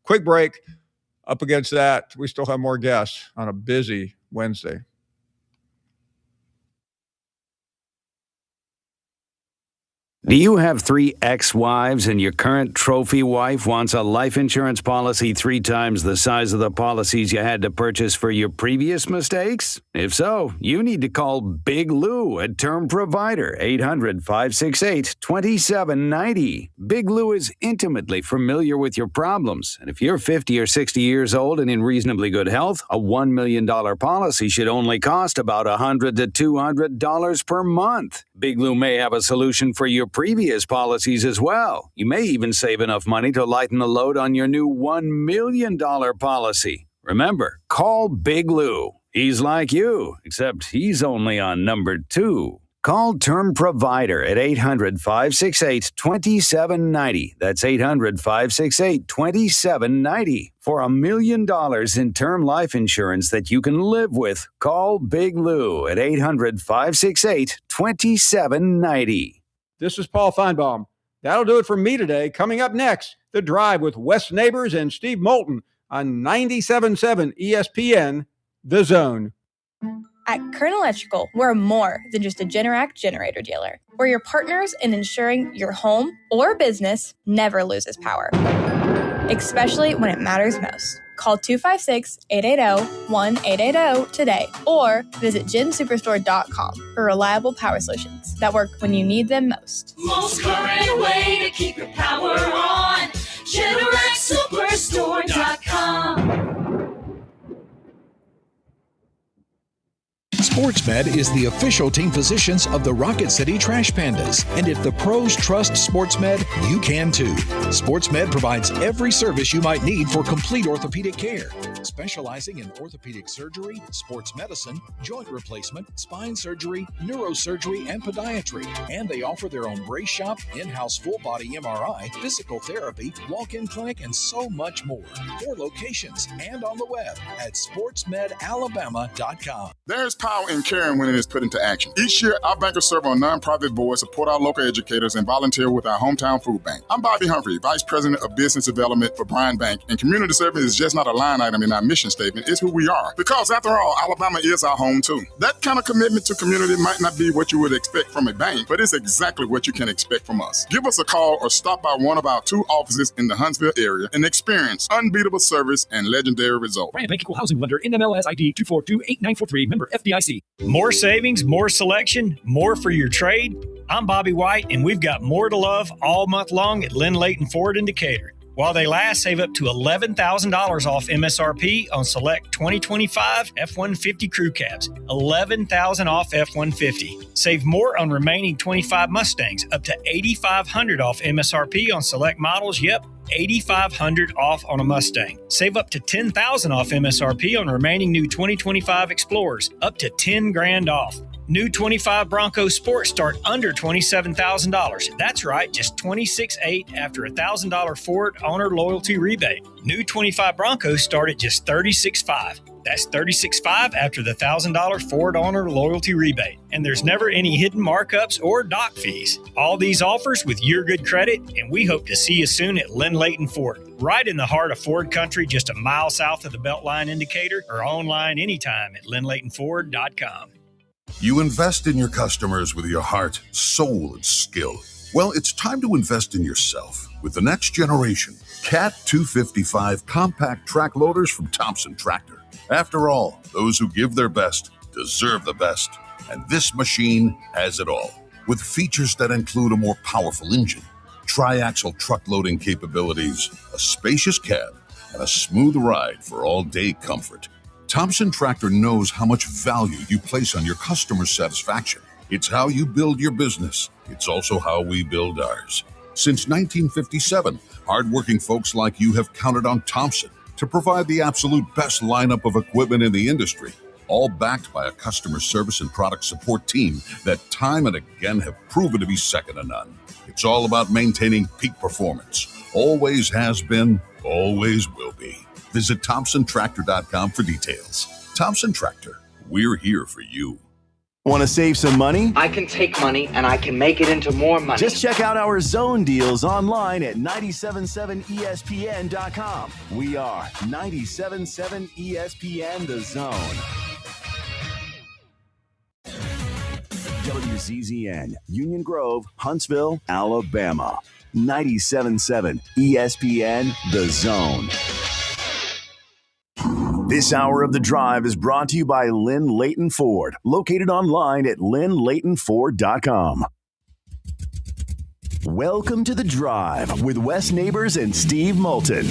Quick break. Up against that, we still have more guests on a busy Wednesday. Do you have 3 ex-wives and your current trophy wife wants a life insurance policy 3 times the size of the policies you had to purchase for your previous mistakes? If so, you need to call Big Lou at Term Provider, 800-568-2790. Big Lou is intimately familiar with your problems, and if you're 50 or 60 years old and in reasonably good health, a $1 million policy should only cost about $100 to $200 per month. Big Lou may have a solution for your previous policies as well. You may even save enough money to lighten the load on your new $1 million policy. Remember, call Big Lou. He's like you, except he's only on number 2. Call Term Provider at 800-568-2790. That's 800-568-2790. For $1 million in term life insurance that you can live with, call Big Lou at 800-568-2790. This is Paul Feinbaum. That'll do it for me today. Coming up next, The Drive with Wes Neighbors and Steve Moulton on 97.7 ESPN, The Zone. At Kern Electrical, we're more than just a Generac generator dealer. We're your partners in ensuring your home or business never loses power, especially when it matters most. Call 256-880-1880 today or visit gensuperstore.com for reliable power solutions that work when you need them most. Most current way to keep your power on. GeneracSuperstore.com. SportsMed is the official team physicians of the Rocket City Trash Pandas. And if the pros trust SportsMed, you can too. SportsMed provides every service you might need for complete orthopedic care, specializing in orthopedic surgery, sports medicine, joint replacement, spine surgery, neurosurgery, and podiatry. And they offer their own brace shop, in-house full-body MRI, physical therapy, walk-in clinic, and so much more. 4 locations and on the web at sportsmedalabama.com. There's power in caring when it is put into action. Each year, our bankers serve on nonprofit boards, support our local educators, and volunteer with our hometown food bank. I'm Bobby Humphrey, Vice President of Business Development for Bryan Bank, and community service is just not a line item in our mission statement. It's who we are. Because after all, Alabama is our home too. That kind of commitment to community might not be what you would expect from a bank, but it's exactly what you can expect from us. Give us a call or stop by one of our 2 offices in the Huntsville area and experience unbeatable service and legendary results. Bryan Bank Equal Housing Lender, NMLS ID 2428943, member FDIC. More savings, more selection, more for your trade. I'm Bobby White, and we've got more to love all month long at Lynn Layton Ford in Decatur. While they last, save up to $11,000 off MSRP on select 2025 F-150 crew cabs. $11,000 off F-150. Save more on remaining 25 Mustangs, up to $8,500 off MSRP on select models. Yep, $8,500 off on a Mustang. Save up to $10,000 off MSRP on remaining new 2025 Explorers, up to $10,000 off. New 25 Bronco Sport start under $27,000. That's right, just $26,800 after a $1,000 Ford owner loyalty rebate. New 25 Broncos start at just $36,500. That's $36,500 after the $1,000 Ford owner loyalty rebate. And there's never any hidden markups or dock fees. All these offers with your good credit, and we hope to see you soon at Lynn Layton Ford, right in the heart of Ford country, just a mile south of the Beltline indicator, or online anytime at lynnlaytonford.com. You invest in your customers with your heart, soul, and skill. Well, it's time to invest in yourself with the next generation Cat 255 compact track loaders from Thompson Tractor. After all, those who give their best deserve the best, and this machine has it all. With features that include a more powerful engine, tri-axle truck loading capabilities, a spacious cab, and a smooth ride for all-day comfort. Thompson Tractor knows how much value you place on your customer satisfaction. It's how you build your business. It's also how we build ours. Since 1957, hardworking folks like you have counted on Thompson to provide the absolute best lineup of equipment in the industry, all backed by a customer service and product support team that time and again have proven to be second to none. It's all about maintaining peak performance. Always has been, always will be. Visit ThompsonTractor.com for details. Thompson Tractor, we're here for you. Want to save some money? I can take money and I can make it into more money. Just check out our zone deals online at 977ESPN.com. We are 977 ESPN The Zone. WZZN, Union Grove, Huntsville, Alabama. 977 ESPN The Zone. This hour of The Drive is brought to you by Lynn Leighton Ford, located online at lynnleightonford.com. Welcome to The Drive with Wes Neighbors and Steve Moulton.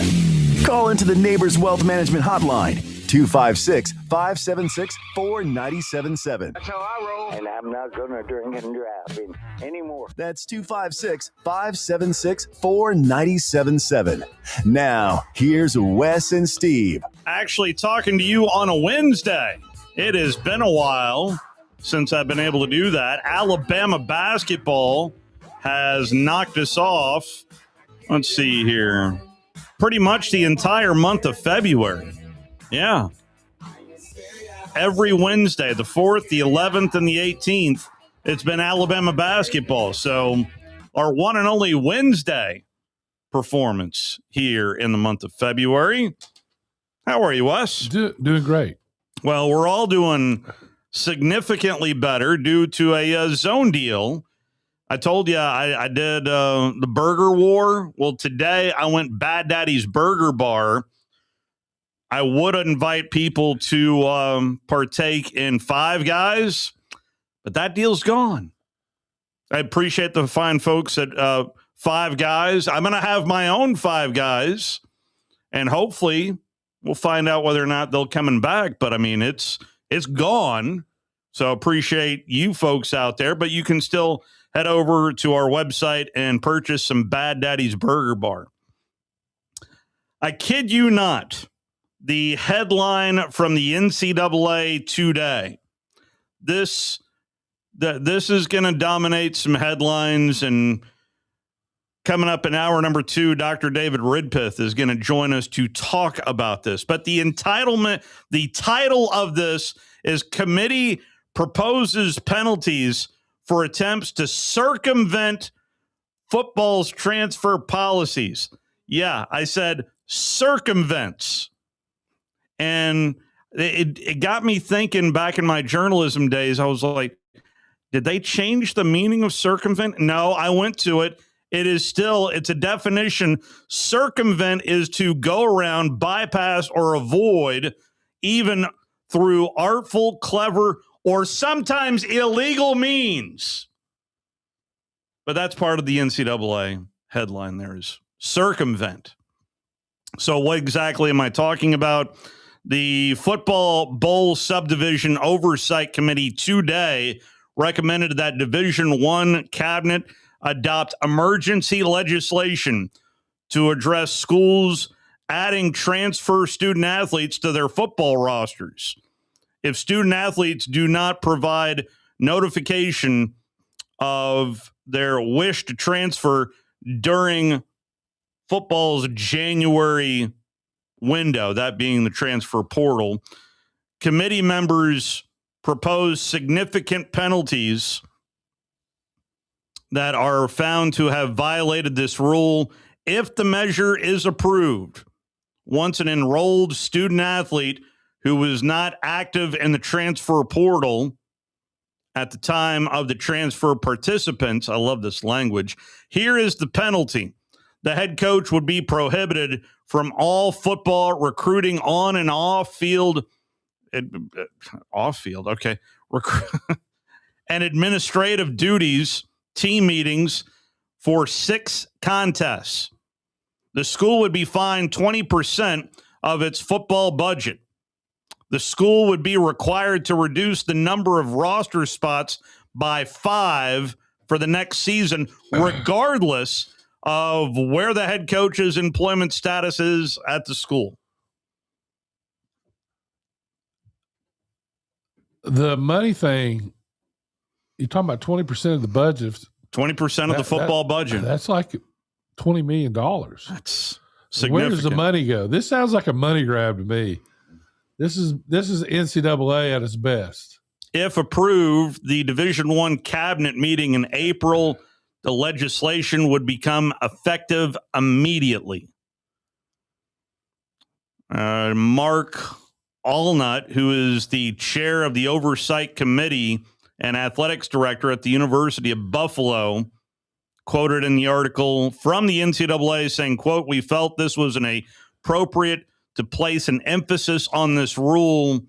Call into the Neighbors Wealth Management Hotline, 256-576-4977. That's how I roll. And I'm not going to drink and drive anymore. That's 256-576-4977. Now, here's Wes and Steve. Actually talking to you on a Wednesday. It has been a while since I've been able to do that. Alabama basketball has knocked us off. Let's see here. Pretty much the entire month of February. Yeah. Every Wednesday, the 4th, the 11th, and the 18th, it's been Alabama basketball. So our one and only Wednesday performance here in the month of February. How are you, Wes? Doing great. Well, we're all doing significantly better due to a zone deal. I told you I did the burger war. Well, today I went Bad Daddy's Burger Bar. I would invite people to partake in Five Guys, but that deal's gone. I appreciate the fine folks at Five Guys. I'm going to have my own Five Guys, and hopefully we'll find out whether or not they'll coming back. But, I mean, it's gone, so appreciate you folks out there. But you can still head over to our website and purchase some Bad Daddy's Burger Bar. I kid you not. The headline from the NCAA today. This is going to dominate some headlines, and coming up in hour number 2, Dr. David Ridpeth is going to join us to talk about this. But the title of this is Committee Proposes Penalties for Attempts to Circumvent Football's Transfer Policies. Yeah, I said circumvents. And it got me thinking back in my journalism days. I was like, did they change the meaning of circumvent? No, I went to it. It's a definition. Circumvent is to go around, bypass, or avoid, even through artful, clever, or sometimes illegal means. But that's part of the NCAA headline there is circumvent. So what exactly am I talking about? The Football Bowl Subdivision Oversight Committee today recommended that Division I cabinet adopt emergency legislation to address schools adding transfer student athletes to their football rosters. If student athletes do not provide notification of their wish to transfer during football's January window, that being the transfer portal, committee members propose significant penalties that are found to have violated this rule if the measure is approved. Once an enrolled student athlete who was not active in the transfer portal at the time of the transfer participants, I love this language, here is the penalty. The head coach would be prohibited from all football recruiting on and off field, and administrative duties, team meetings for 6 contests. The school would be fined 20% of its football budget. The school would be required to reduce the number of roster spots by 5 for the next season, regardless of where the head coach's employment status is at the school. The money thing, you're talking about 20% of the budget. 20% of the football budget. That's like $20 million. That's significant. Where does the money go? This sounds like a money grab to me. This is NCAA at its best. If approved, the Division I cabinet meeting in April, the legislation would become effective immediately. Mark Allnut, who is the chair of the Oversight Committee and athletics director at the University of Buffalo, quoted in the article from the NCAA saying, quote, "We felt this was appropriate to place an emphasis on this rule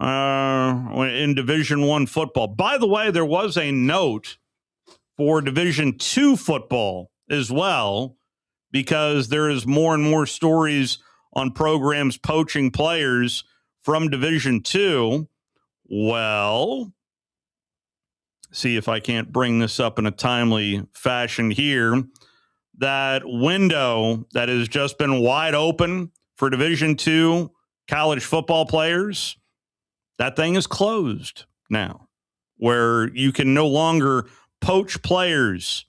in Division I football." By the way, there was a note for Division II football as well, because there is more and more stories on programs poaching players from Division II. Well, see if I can't bring this up in a timely fashion here. That window that has just been wide open for Division II college football players, that thing is closed now, where you can no longer poach players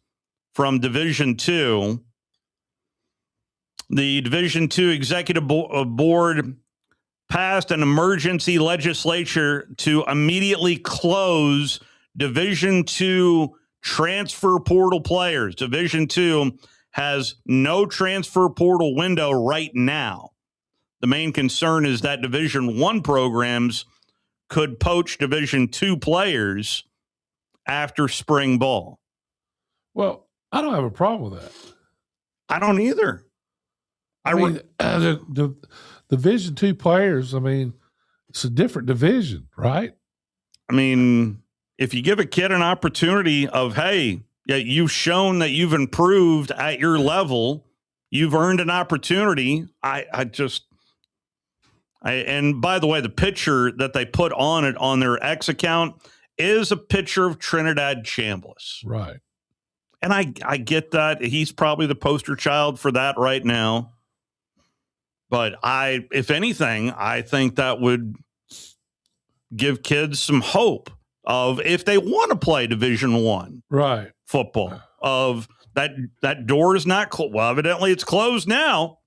from Division II. The Division II Executive Board passed an emergency legislature to immediately close Division II transfer portal players. Division II has no transfer portal window right now. The main concern is that Division I programs could poach Division II players after spring ball. Well, I don't have a problem with that. I don't either. I mean, the Division II players, I mean, it's a different division, right? I mean, if you give a kid an opportunity of, hey, yeah, you've shown that you've improved at your level, you've earned an opportunity. And by the way, the picture that they put on it on their X account is a picture of Trinidad Chambliss. Right. And I get that. He's probably the poster child for that right now. But if anything, I think that would give kids some hope of, if they want to play Division I football, of that door is not closed. Well, evidently it's closed now.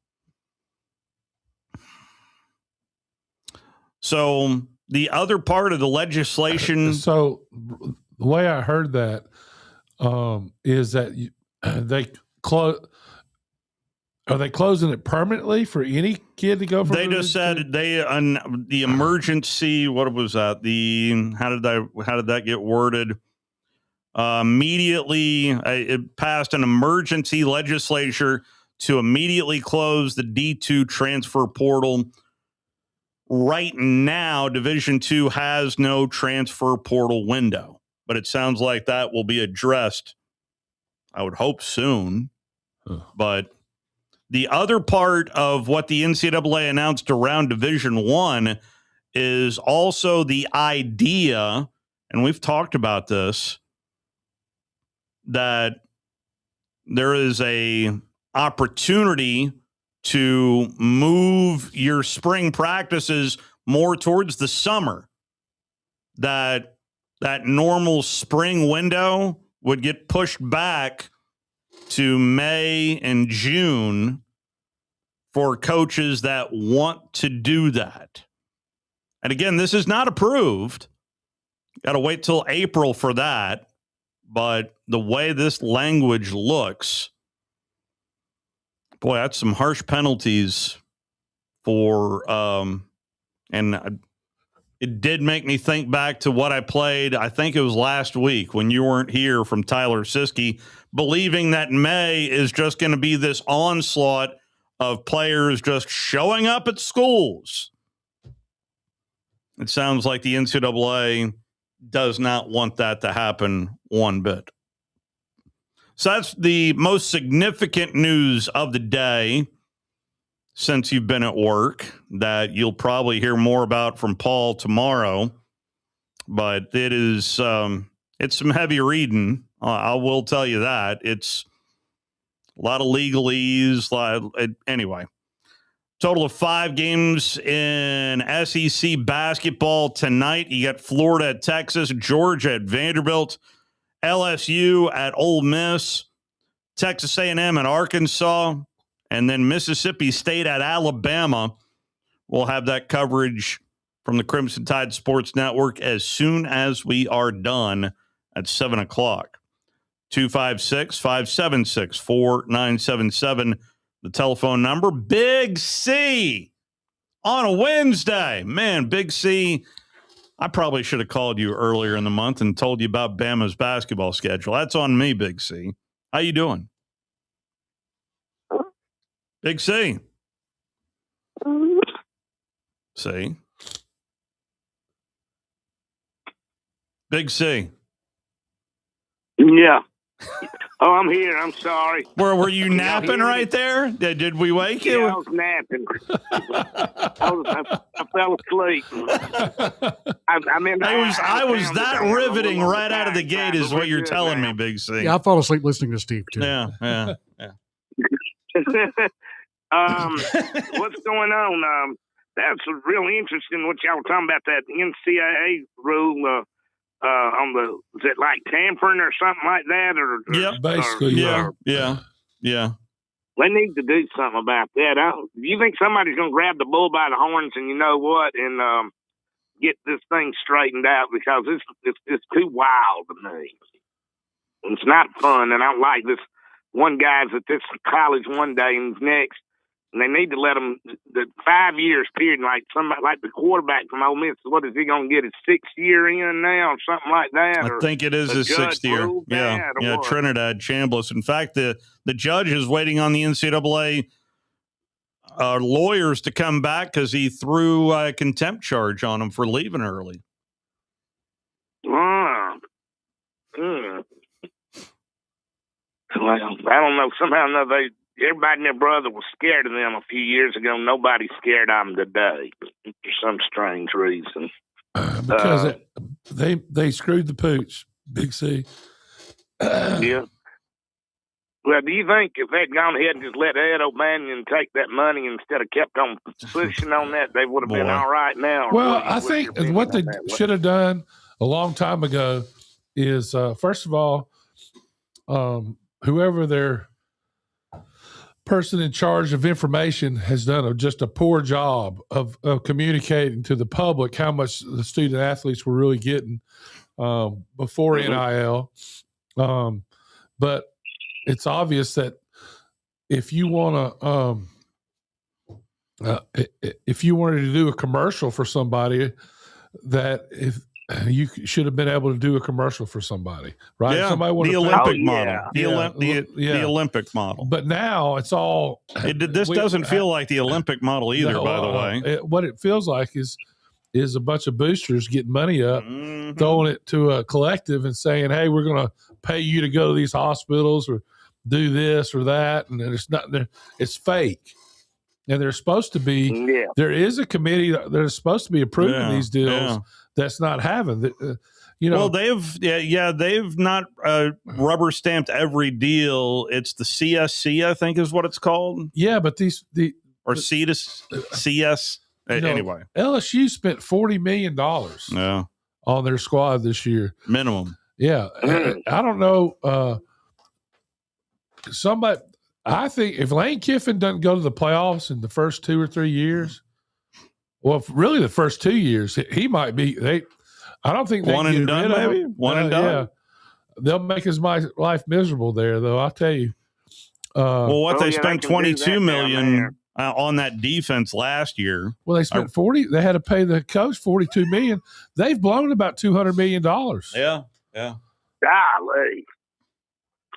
So the other part of the legislation. So the way I heard that is that they close. Are they closing it permanently for any kid to go from? They just said the emergency. What was that? How did that get worded? Immediately, it passed an emergency legislature to immediately close the D2 transfer portal. Right now, Division II has no transfer portal window, but it sounds like that will be addressed, I would hope, soon. But the other part of what the NCAA announced around Division I is also the idea, and we've talked about this, that there is a opportunity to move your spring practices more towards the summer. That normal spring window would get pushed back to May and June for coaches that want to do that. And again, this is not approved. Got to wait till April for that. But the way this language looks, boy, that's some harsh penalties for, and it did make me think back to what I played. I think it was last week when you weren't here, from Tyler Siskey, believing that May is just going to be this onslaught of players just showing up at schools. It sounds like the NCAA does not want that to happen one bit. So that's the most significant news of the day since you've been at work, that you'll probably hear more about from Paul tomorrow. But it is it's some heavy reading. I will tell you that. It's a lot of legalese. Anyway, total of 5 games in SEC basketball tonight. You got Florida at Texas, Georgia at Vanderbilt, LSU at Ole Miss, Texas A&M at Arkansas, and then Mississippi State at Alabama. We'll have that coverage from the Crimson Tide Sports Network as soon as we are done at 7 o'clock. 256-576-4977, the telephone number. Big C on a Wednesday. Man, Big C, I probably should have called you earlier in the month and told you about Bama's basketball schedule. That's on me, Big C. How you doing? Big C. C. Big C. Yeah. Oh, I'm here. I'm sorry. Were you napping right there? Did we wake you? Yeah, I was napping. I fell asleep. I was that riveting right out of the gate is what you're telling me, Big C. Yeah, I fall asleep listening to Steve, too. Yeah. What's going on? That's really interesting what y'all were talking about, that NCAA rule on the, is it like tampering or something like that? Basically, yeah. They need to do something about that. Do you think somebody's going to grab the bull by the horns and you know what, and get this thing straightened out, because it's too wild to me. It's not fun, and I don't like this. One guy's at this college one day and next, and they need to let him the 5 years period. Like somebody like the quarterback from Ole Miss, what is he going to get, his 6th year in now, or something like that? I think it is his 6th year. Yeah, Trinidad Chambliss. In fact, the judge is waiting on the NCAA lawyers to come back because he threw a contempt charge on him for leaving early. Well, I don't know. Somehow or another, everybody and their brother was scared of them a few years ago. Nobody's scared of them today for some strange reason. Because they screwed the pooch, Big C. Yeah. Well, do you think if they'd gone ahead and just let Ed O'Banion take that money instead of kept on pushing on that, they would have been all right now? Well, I think what they should have done a long time ago is, first of all, whoever their person in charge of information has done just a poor job of communicating to the public how much the student athletes were really getting before NIL. But it's obvious that if you want to, if you wanted to do a commercial for somebody, that if you should have been able to do a commercial for somebody, right? Yeah, somebody the Olympic model. The Olympic model. But now it's all. This doesn't feel like the Olympic model either, by the way. What it feels like is a bunch of boosters getting money up, throwing it to a collective and saying, hey, we're going to pay you to go to these hospitals or do this or that. And it's not, it's fake. And there's supposed to be, there is a committee that is supposed to be approving these deals. That's not having, Well, they've not rubber stamped every deal. It's the CSC, I think, is what it's called. Yeah, but C to CS. Anyway, LSU spent $40 million on their squad this year, minimum. Yeah, I don't know. I think if Lane Kiffin doesn't go to the playoffs in the first 2 or 3 years. Well, really, the first 2 years, he might be. I don't think they one and done, maybe one and done. Yeah, they'll make his life miserable there, though. I'll tell you. They spent $22 million on that defense last year. Well, they spent 40. They had to pay the coach $42 million. They've blown about $200 million. Yeah. Golly.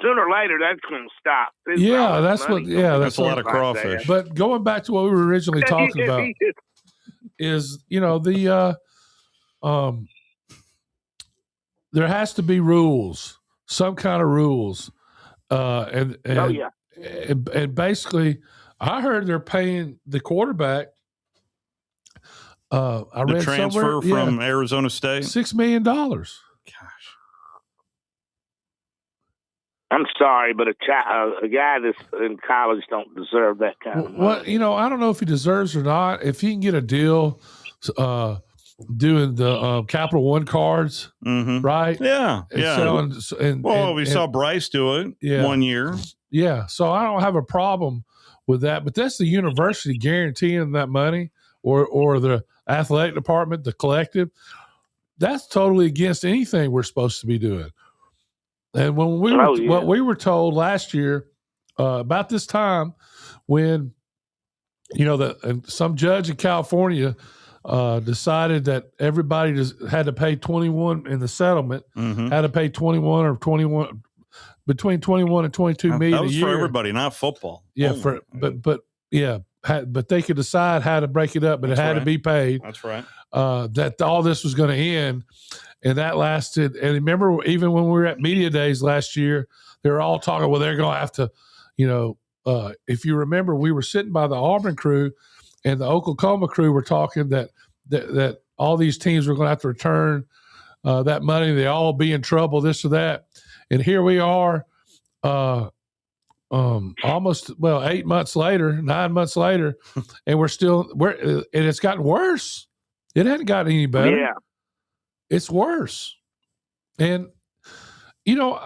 Sooner or later, that's going to stop. That's a lot of crawfish. But going back to what we were originally talking about. Is there has to be rules, some kind of rules, and basically, I heard they're paying the quarterback. I read transfer from Arizona State, $6 million. Gosh, I'm sorry, but a guy that's in college don't deserve that kind of money. Well, I don't know if he deserves or not. If he can get a deal doing the Capital One cards, right? Yeah. We saw Bryce do it 1 year. Yeah, so I don't have a problem with that. But that's the university guaranteeing that money. or the athletic department, the collective. That's totally against anything we're supposed to be doing. And when what we were told last year about this time, when some judge in California decided that everybody had to pay 21 in the settlement, had to pay 21 or 21 between 21 and 22 million that was a year for everybody, not football. Yeah, but they could decide how to break it up, but it had to be paid. That's right. That all this was going to end, and that lasted. And remember, even when we were at media days last year, they were all talking. Well, they're going to have to, if you remember, we were sitting by the Auburn crew, and the Oklahoma crew were talking that all these teams were going to have to return that money. They all be in trouble, this or that, and here we are. Almost 8 months later, 9 months later, and and it's gotten worse. It hadn't gotten any better. Yeah, it's worse. And it'll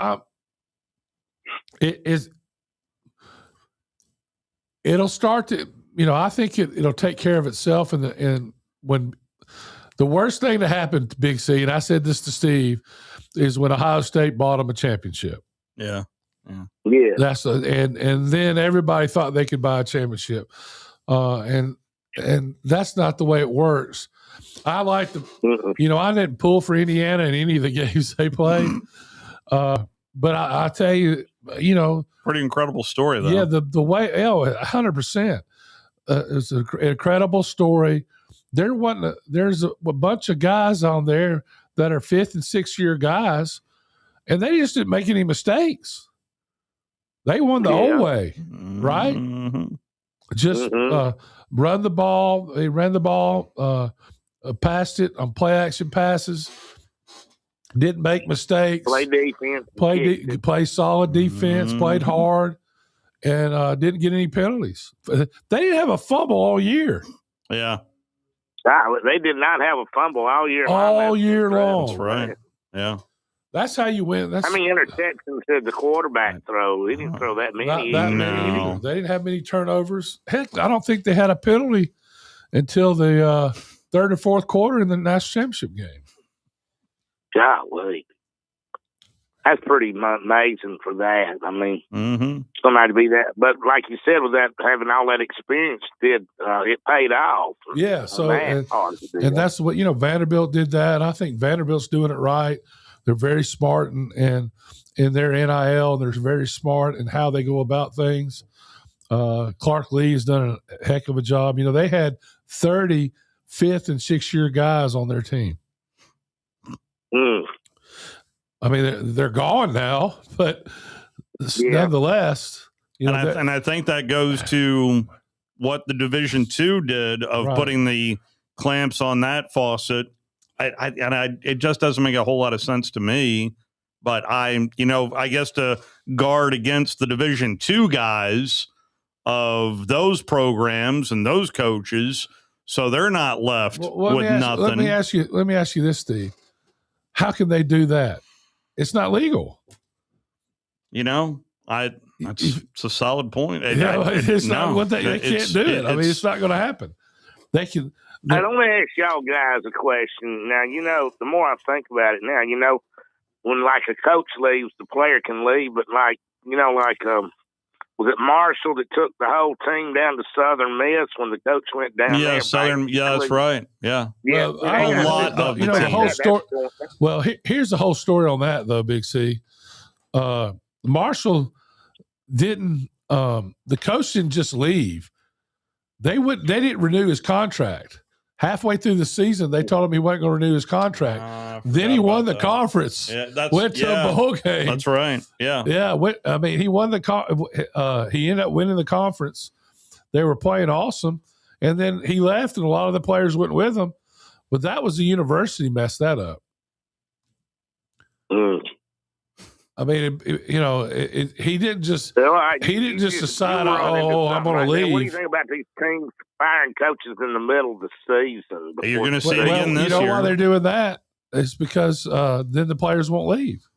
start to. I think it'll take care of itself. And when the worst thing to happen to Big C, and I said this to Steve, is when Ohio State bought them a championship. Yeah. Yeah. And then everybody thought they could buy a championship. And that's not the way it works. I like I didn't pull for Indiana in any of the games they played. But I tell you, pretty incredible story though. Yeah. The way, 100%. It's an incredible story. There's a bunch of guys on there that are 5th and 6th year guys, and they just didn't make any mistakes. They won the old way, right? Just run the ball. They ran the ball, passed it on play action passes. Didn't make mistakes. Play defense. Play solid defense. Played hard, and didn't get any penalties. They didn't have a fumble all year. Yeah, they did not have a fumble all year. All year long. That's right. Yeah. That's how you win. How many interceptions did the quarterback throw? He didn't throw that many. Not that many either. They didn't have many turnovers. Heck, I don't think they had a penalty until the third or fourth quarter in the national championship game. Golly. That's pretty amazing for that. I mean, somebody to be that. But like you said, with that, having all that experience, it paid off. Yeah. So, and that's what, Vanderbilt did that. I think Vanderbilt's doing it right. They're very smart and in their NIL, they're very smart in how they go about things. Clark Lee has done a heck of a job. They had 30 5th and 6th year guys on their team. I mean, they're gone now, but nonetheless, and I think that goes to what the Division II did of putting the clamps on that faucet. It just doesn't make a whole lot of sense to me. But I guess to guard against the Division II guys of those programs and those coaches, so they're not left with nothing. Let me ask you this, Steve. How can they do that? It's not legal. It's a solid point. It's not what they can't do it. I mean, it's not going to happen. They can. I don't want to ask y'all guys a question. Now, the more I think about it now, when like a coach leaves, the player can leave, but was it Marshall that took the whole team down to Southern Miss when the coach went down there? Southern. Yeah, that's right. Yeah. A lot of the whole story. Well, here's the whole story on that, though, Big C. Marshall didn't. The coach didn't just leave. They didn't renew his contract. Halfway through the season, they told him he wasn't going to renew his contract. Then he won the conference. Went to a bowl game. That's right. Yeah. Yeah. He won he ended up winning the conference. They were playing awesome. And then he left, and a lot of the players went with him. But that was the university messed that up. I mean, he didn't just decide, I'm going to leave. What do you think about these teams firing coaches in the middle of the season? You're going to see it again this year. You know why they're doing that? It's because then the players won't leave.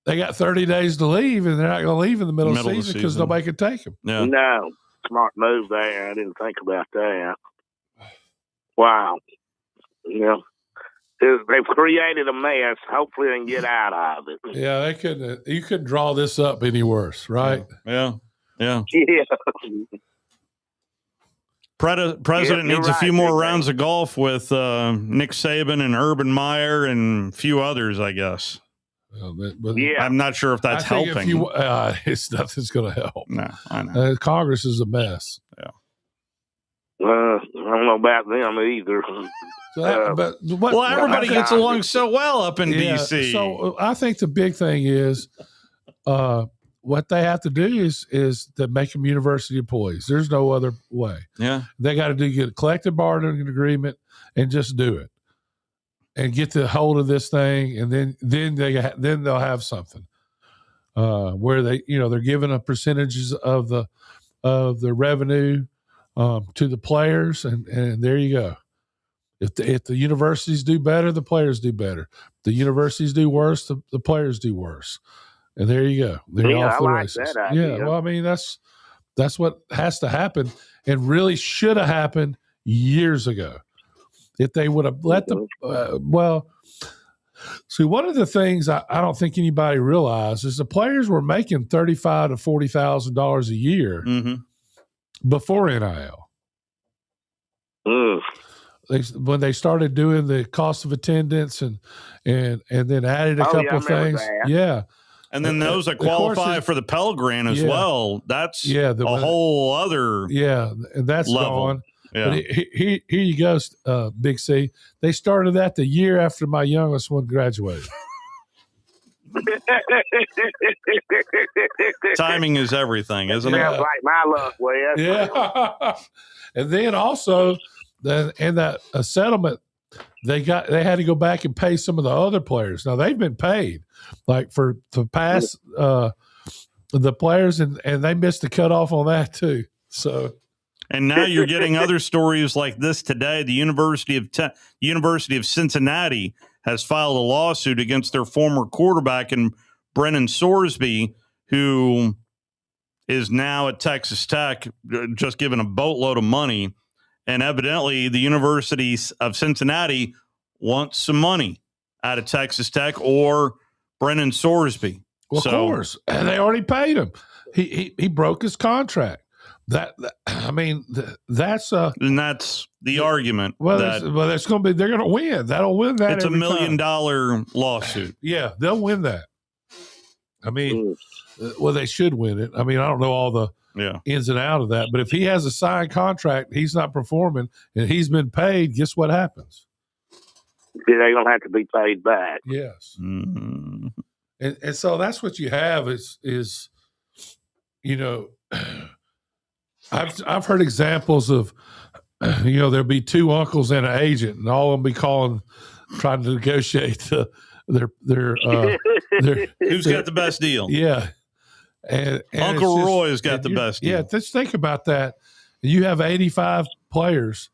They got 30 days to leave, and they're not going to leave in the middle of the season because nobody can take them. Yeah. No, smart move there. I didn't think about that. Wow. Yeah. They've created a mess. Hopefully they can get out of it. Yeah, they couldn't. You couldn't draw this up any worse, right? Yeah. Yeah. President needs a few more rounds of golf with Nick Saban and Urban Meyer and a few others, I guess. I'm not sure if that's helping. It's nothing's going to help. No, I know. Congress is a mess. Yeah. I don't know about them either. Everybody gets along so well up in D.C. So I think the big thing is what they have to do is to make them university employees. There's no other way. Yeah. They got to get a collective bargaining agreement and just do it and get the hold of this thing. And then they'll have something where they're giving a percentages of the revenue to the players. And there you go. If the universities do better, the players do better. If the universities do worse, the players do worse. And there you go. They're off the races. That idea. Yeah, well, I mean that's what has to happen, and really should have happened years ago. If they would have let them. See, one of the things I don't think anybody realized is the players were making $35,000 to $40,000 a year before NIL. When they started doing the cost of attendance and then added a couple of things. Yeah. And then those that qualify for the Pell Grant as well. That's a whole other and that's level. Gone. Yeah. But here you go, Big C. They started that the year after my youngest one graduated. Timing is everything, isn't it? Sounds like my luck, Wes. Yeah. And then also in that settlement, they had to go back and pay some of the other players. Now they've been paid, like for past the players, and they missed the cutoff on that too. So, and now you're getting other stories like this today. The University of Cincinnati has filed a lawsuit against their former quarterback and Brennan Sorsby, who is now at Texas Tech, just given a boatload of money. And evidently, the University of Cincinnati wants some money out of Texas Tech or Brennan Sorsby. Well, of course, and they already paid him. He broke his contract. That's the argument. Well, that's going to be. They're going to win. That'll win that. It's $1 million lawsuit. Yeah, they'll win that. I mean, well, they should win it. I mean, I don't know all the ins and out of that, but if he has a signed contract, he's not performing, and he's been paid. Guess what happens? They're going to have to be paid back. Yes. Mm-hmm. And so that's what you have is I've heard examples of there'll be two uncles and an agent, and all of them be trying to negotiate their who's got the best deal. Yeah. And Uncle Roy's got the best deal. Yeah, just think about that. You have 85 players,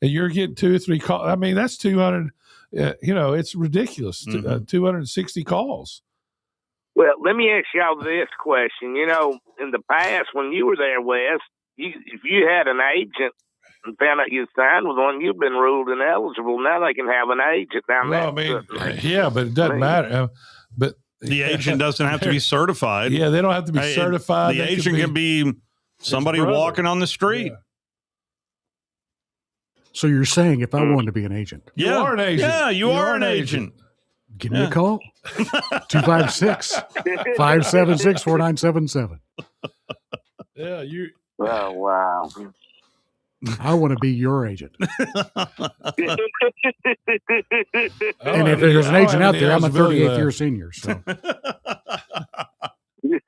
and you're getting 2 or 3 calls. I mean, that's 200. It's ridiculous. 260 calls. Well, let me ask y'all this question. In the past, when you were there, Wes, if you had an agent and found out you signed with one, you've been ruled ineligible. Now they can have an agent down there. But it doesn't matter. But the agent doesn't have to be certified. Yeah, they don't have to be certified. The agent can be somebody walking on the street. Yeah. So you're saying if I wanted to be an agent? You are an agent. Yeah, you are an agent. Give me a call. 256-576-4977. Yeah, you. Oh, wow. I want to be your agent. And if there's an agent out there, I'm a 38th year senior. So you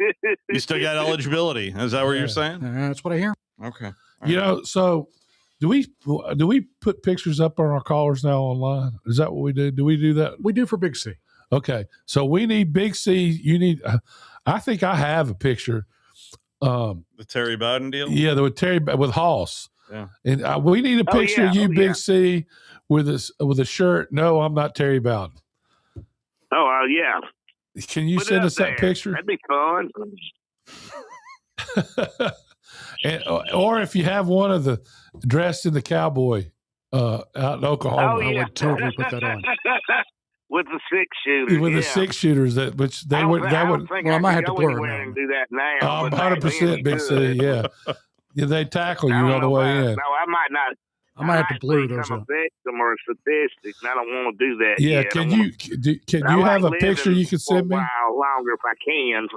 still got eligibility. Is that what you're saying? That's what I hear. Okay. So do we put pictures up on our callers now online? Is that what we do? Do we do that? We do for Big C. Okay. So we need Big C. You need, I think I have a picture. The Terry Bowden deal? Yeah, with Hoss. Yeah. And we need a picture of you, Big C, with a shirt. No, I'm not Terry Bowden. Oh, yeah. Can you send us that picture? That'd be fun. Or if you have one of the dressed in the cowboy out in Oklahoma. Oh, yeah. I would totally put that on. With the 6-shooters. With yeah. the 6-shooters, which they would. That would. Well, I might have to blur anywhere now. and do that now. 100% Big C. Yeah. Yeah, they tackle you on the way in. No, I might not. I might have to blur those I'm a out. victim or a statistic, and I don't want to do that. Yeah, yet. can you have a picture you can send me? For a while longer if I can.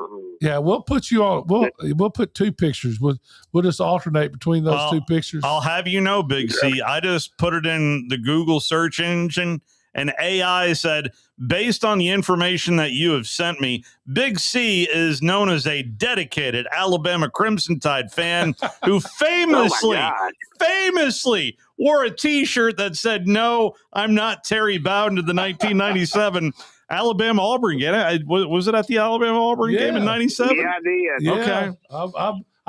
Yeah, we'll put you on. We'll put 2 pictures. We'll just alternate between those 2 pictures. I'll have you know, Big C, I just put it in the Google search engine, and AI said, based on the information that you have sent me, Big C is known as a dedicated Alabama Crimson Tide fan who famously wore a T-shirt that said, "No, I'm not Terry Bowden," to the 1997 Alabama Auburn game. Was it at the Alabama Auburn game in '97? Yeah, I did. Yeah, Okay.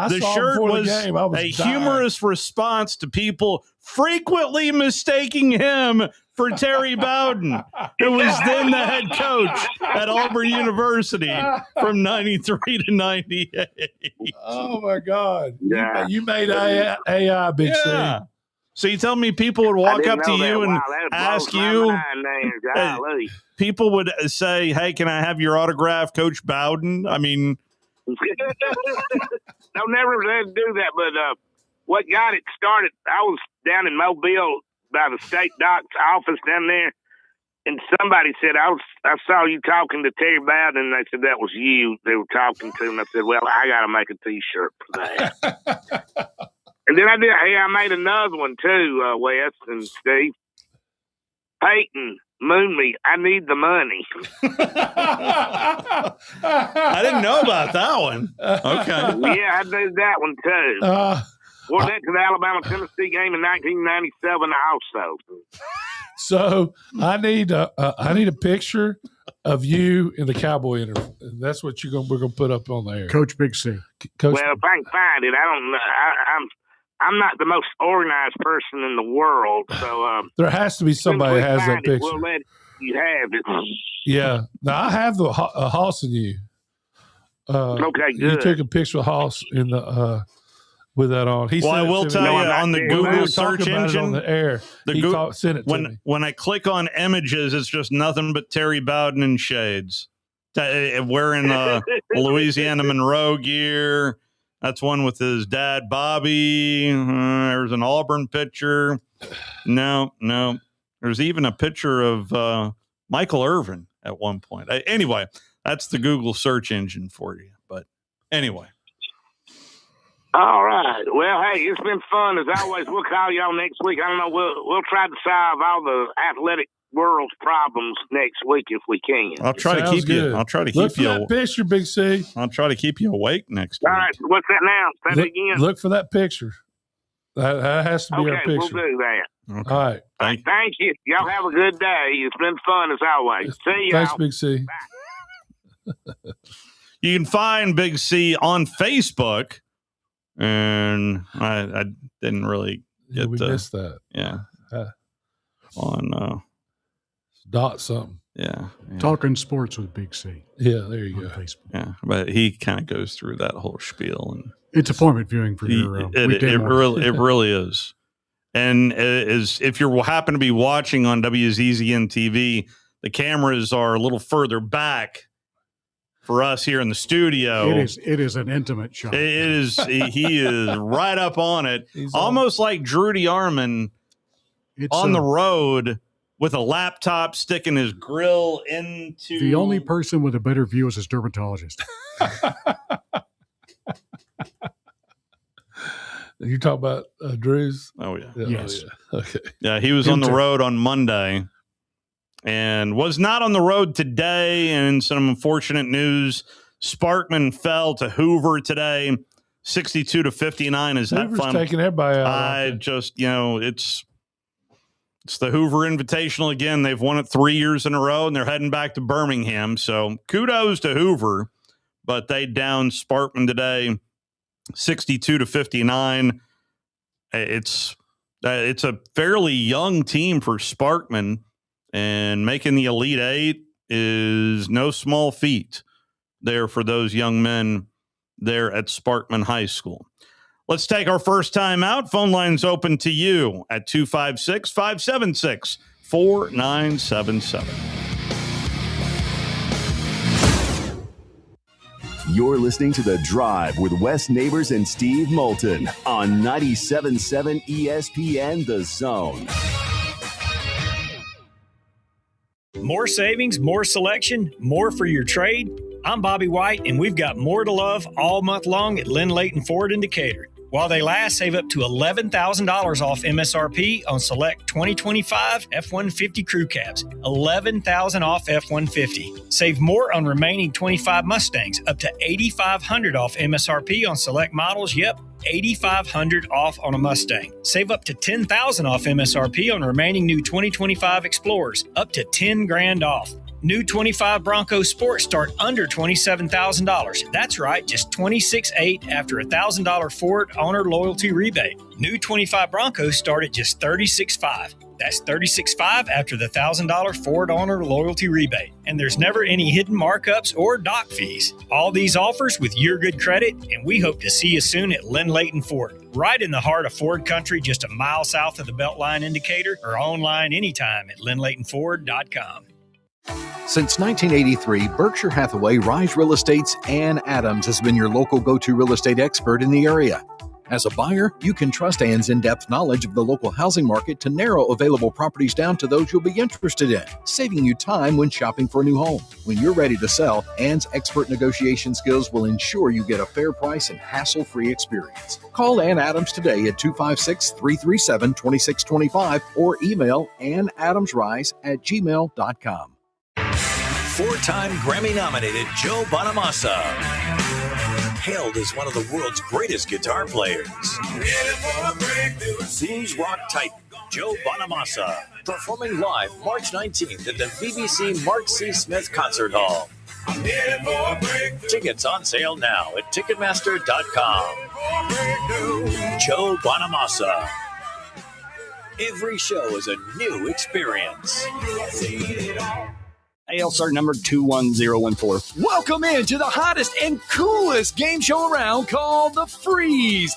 I The saw shirt before was the game. I was a dying. humorous response to people frequently mistaking him for Terry Bowden, who was then the head coach at Auburn University from 93 to 98. Oh, my God. Yeah. You made AI, Big C. So you tell me people would walk up to you and ask you, people would say, "Hey, can I have your autograph, Coach Bowden?" I mean, I'll never do that, but what got it started, I was down in Mobile by the state doc's office down there, and somebody said, I saw you talking to Terry Bowden, and they said that was you they were talking to, and I said, well, I got to make a T-shirt for that. And then I made another one too, Wes and Steve. Peyton, moon me, I need the money. I didn't know about that one. Okay. Yeah, I did that one too. Wore that to the Alabama-Tennessee game in 1997 also. So I need a picture of you in the cowboy interview. That's what we're gonna put up on the air. Coach Big C. Well, if I can find it, I don't know. I'm not the most organized person in the world, so there has to be somebody that has that picture. We'll let you have it. Yeah. Now I have the Hoss and you. Okay, good. You took a picture of Hoss in the with that on. Well, I will tell you on the Google search engine on the air. Sent it to me. When I click on images, it's just nothing but Terry Bowden in shades, wearing Louisiana Monroe gear. That's one with his dad, Bobby. There's an Auburn picture. No. There's even a picture of Michael Irvin at one point. Anyway, that's the Google search engine for you. But anyway. All right. Well, hey, it's been fun as always. We'll call y'all next week. I don't know. We'll try to solve all the athletic world's problems next week if we can. I'll try to keep you. I'll try to look keep you. Look for that picture, Big C. I'll try to keep you awake next week. All right. What's that now? Say it again. Look for that picture. That has to be our picture. We'll do that. Okay. All right. Thank you. Y'all have a good day. It's been fun as always. See y'all. Thanks, Big C. You can find Big C on Facebook, and I didn't really get we missed that. Yeah. On dot something. Yeah. Talking sports with Big C. Yeah, there you go. Facebook. Yeah, but he kind of goes through that whole spiel, and it's appointment viewing for your. It really is. And if you happen to be watching on WZZN TV, the cameras are a little further back for us here in the studio. It is an intimate shot. It is. He is right up on it, almost like Drew DeArmond on the road with a laptop sticking his grill into. The only person with a better view is his dermatologist. You talk about Drew's? Oh, yeah. Yes. Oh, yeah. Okay. Yeah, he was on the road on Monday and was not on the road today. And some unfortunate news. Sparkman fell to Hoover today, 62-59. Is Hoover's that fun? Taking everybody out. I just, it's the Hoover Invitational again. They've won it 3 years in a row, and they're heading back to Birmingham. So kudos to Hoover, but they downed Sparkman today, 62-59. It's a fairly young team for Sparkman, and making the Elite Eight is no small feat there for those young men there at Sparkman High School. Let's take our first time out. Phone lines open to you at 256-576-4977. You're listening to The Drive with Wes Neighbors and Steve Moulton on 97.7 ESPN The Zone. More savings, more selection, more for your trade. I'm Bobby White, and we've got more to love all month long at Lynn Leighton Ford in Decatur. While they last, save up to $11,000 off MSRP on select 2025 F-150 crew cabs. $11,000 off F-150. Save more on remaining 25 Mustangs, up to $8,500 off MSRP on select models. Yep, $8,500 off on a Mustang. Save up to $10,000 off MSRP on remaining new 2025 Explorers, up to $10,000 off. New 25 Bronco Sport start under $27,000. That's right, just $26,800 after a $1,000 Ford owner loyalty rebate. New 25 Broncos start at just $36,500. That's $36,500 after the $1,000 Ford owner loyalty rebate. And there's never any hidden markups or dock fees. All these offers with your good credit, and we hope to see you soon at Lynn Leighton Ford, right in the heart of Ford country, just a mile south of the Beltline indicator, or online anytime at lynnleightonford.com. Since 1983, Berkshire Hathaway Rise Real Estate's Ann Adams has been your local go-to real estate expert in the area. As a buyer, you can trust Ann's in-depth knowledge of the local housing market to narrow available properties down to those you'll be interested in, saving you time when shopping for a new home. When you're ready to sell, Ann's expert negotiation skills will ensure you get a fair price and hassle-free experience. Call Ann Adams today at 256-337-2625 or email annadamsrise@gmail.com. Four-time Grammy-nominated Joe Bonamassa, hailed as one of the world's greatest guitar players. Blues rock titan Joe Bonamassa, performing live March 19th at the BBC Mark C. Smith Concert Hall. Tickets on sale now at Ticketmaster.com. Joe Bonamassa. Every show is a new experience. ALCR number 21014. Welcome into the hottest and coolest game show around called The Freeze.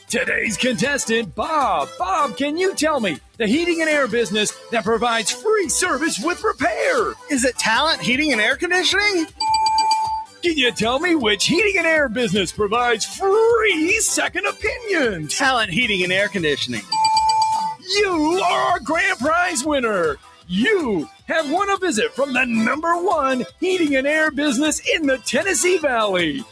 Today's contestant, Bob. Bob, can you tell me the heating and air business that provides free service with repair? Is it Talent Heating and Air Conditioning? Can you tell me which heating and air business provides free second opinions? Talent Heating and Air Conditioning. You are our grand prize winner. You have won a visit from the #1 heating and air business in the Tennessee Valley.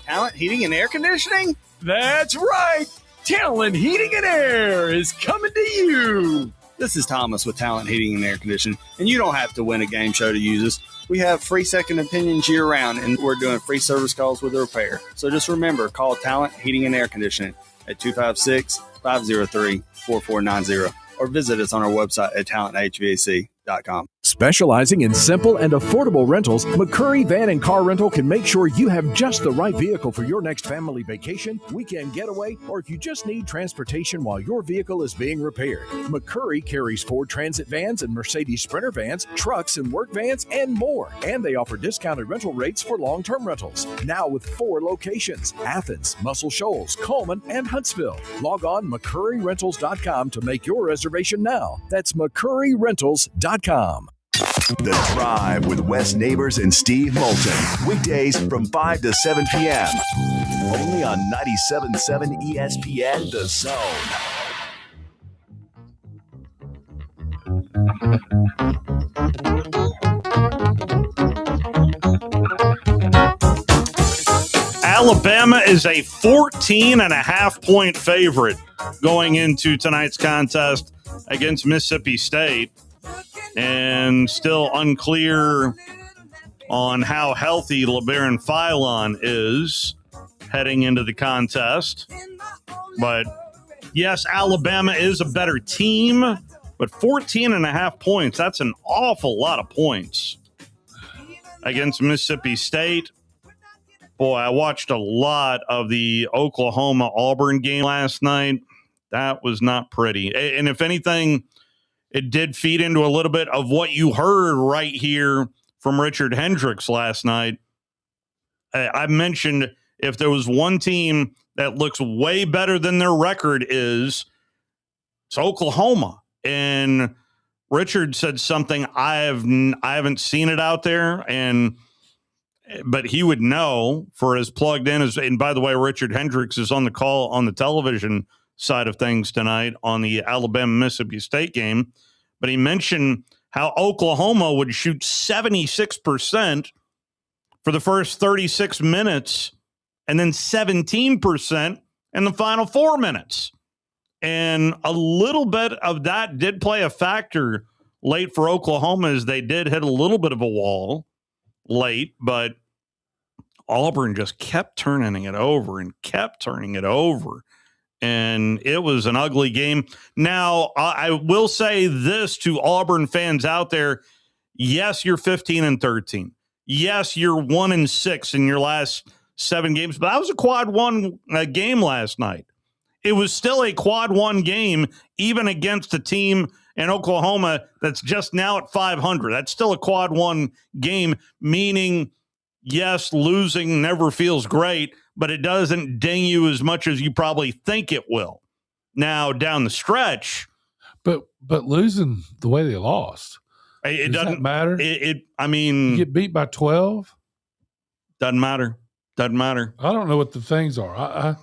Talent Heating and Air Conditioning? That's right. Talent Heating and Air is coming to you. This is Thomas with Talent Heating and Air Conditioning, and you don't have to win a game show to use us. We have free second opinions year-round, and we're doing free service calls with a repair. So just remember, call Talent Heating and Air Conditioning at 256-503-4490. or visit us on our website at talenthvac.com. Specializing in simple and affordable rentals, McCurry Van and Car Rental can make sure you have just the right vehicle for your next family vacation, weekend getaway, or if you just need transportation while your vehicle is being repaired. McCurry carries Ford Transit vans and Mercedes Sprinter vans, trucks and work vans, and more. And they offer discounted rental rates for long-term rentals. Now with 4 locations: Athens, Muscle Shoals, Coleman, and Huntsville. Log on McCurryRentals.com to make your reservation now. That's McCurryRentals.com. The Drive with Wes Neighbors and Steve Moulton. Weekdays from 5 to 7 p.m. Only on 97.7 ESPN The Zone. Alabama is a 14.5-point favorite going into tonight's contest against Mississippi State. And still unclear on how healthy LeBaron Philon is heading into the contest. But yes, Alabama is a better team, but 14.5 points, that's an awful lot of points against Mississippi State. Boy, I watched a lot of the Oklahoma-Auburn game last night. That was not pretty. And if anything, it did feed into a little bit of what you heard right here from Richard Hendricks last night. I mentioned if there was one team that looks way better than their record it's Oklahoma. And Richard said something I haven't seen it out there, but he would know for as plugged in as. And by the way, Richard Hendricks is on the call on the television side of things tonight on the Alabama-Mississippi State game. But he mentioned how Oklahoma would shoot 76% for the first 36 minutes and then 17% in the final 4 minutes. And a little bit of that did play a factor late for Oklahoma, as they did hit a little bit of a wall late, but Auburn just kept turning it over and kept turning it over. And it was an ugly game. Now, I will say this to Auburn fans out there. Yes, you're 15-13. Yes, you're 1-6 in your last 7 games, but that was a quad one game last night. It was still a quad one game, even against a team in Oklahoma that's just now at 500. That's still a quad one game, meaning, yes, losing never feels great, but it doesn't ding you as much as you probably think it will. Now, down the stretch. But losing the way they lost, it does doesn't that matter. I mean, you get beat by 12. Doesn't matter. Doesn't matter. I don't know what the things are.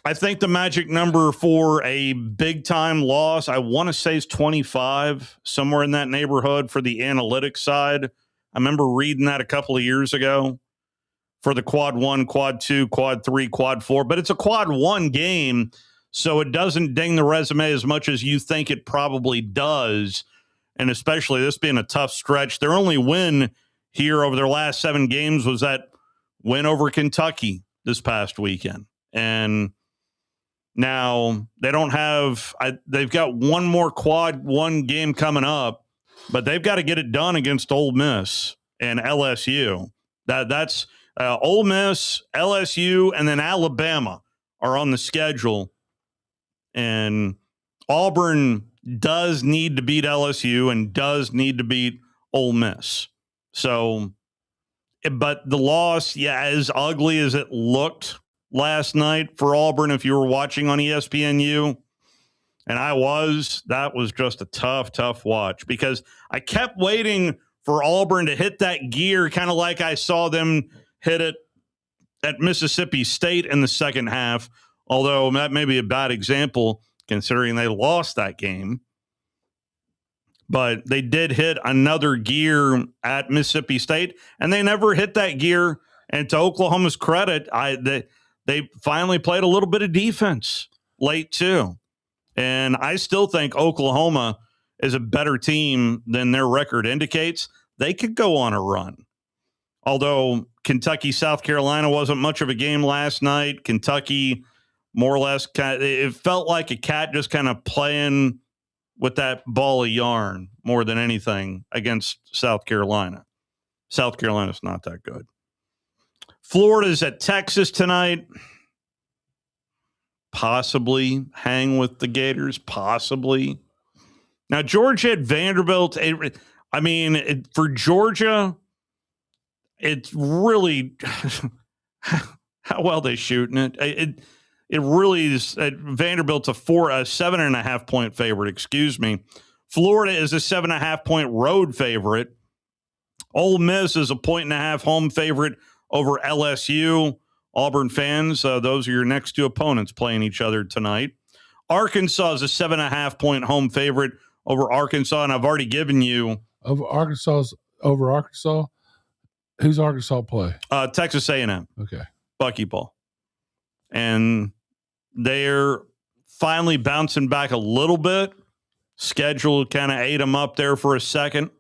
I think the magic number for a big-time loss, I want to say, is 25, somewhere in that neighborhood for the analytics side. I remember reading that a couple of years ago for the quad 1, quad 2, quad 3, quad 4. But it's a quad 1 game, so it doesn't ding the resume as much as you think it probably does, and especially this being a tough stretch. Their only win here over their last 7 games was that win over Kentucky this past weekend. And now they don't have they've got one more quad 1 game coming up, but they've got to get it done against Ole Miss and LSU. That's Ole Miss, LSU, and then Alabama are on the schedule. And Auburn does need to beat LSU and does need to beat Ole Miss. So, but the loss, as ugly as it looked last night for Auburn, if you were watching on ESPNU, and that was just a tough watch, because I kept waiting for Auburn to hit that gear, kind of like I saw them hit it at Mississippi State in the second half, although that may be a bad example considering they lost that game. But they did hit another gear at Mississippi State, and they never hit that gear. And to Oklahoma's credit, they finally played a little bit of defense late too. And I still think Oklahoma is a better team than their record indicates. They could go on a run. Although Kentucky, South Carolina wasn't much of a game last night. Kentucky, more or less, it felt like a cat just kind of playing with that ball of yarn more than anything against South Carolina. South Carolina's not that good. Florida's at Texas tonight. Possibly hang with the Gators. Possibly. Now, Georgia at Vanderbilt. For Georgia, it's really how well they shooting it. It really is. Vanderbilt's a 7.5 point favorite. Excuse me. Florida is a 7.5 point road favorite. Ole Miss is a 1.5 home favorite over LSU. Auburn fans, those are your next 2 opponents playing each other tonight. Arkansas is a 7.5 point home favorite over Arkansas, and I've already given you over Arkansas. Who's Arkansas play? Texas A&M. Okay, buckyball, and they're finally bouncing back a little bit. Schedule kind of ate them up there for a second,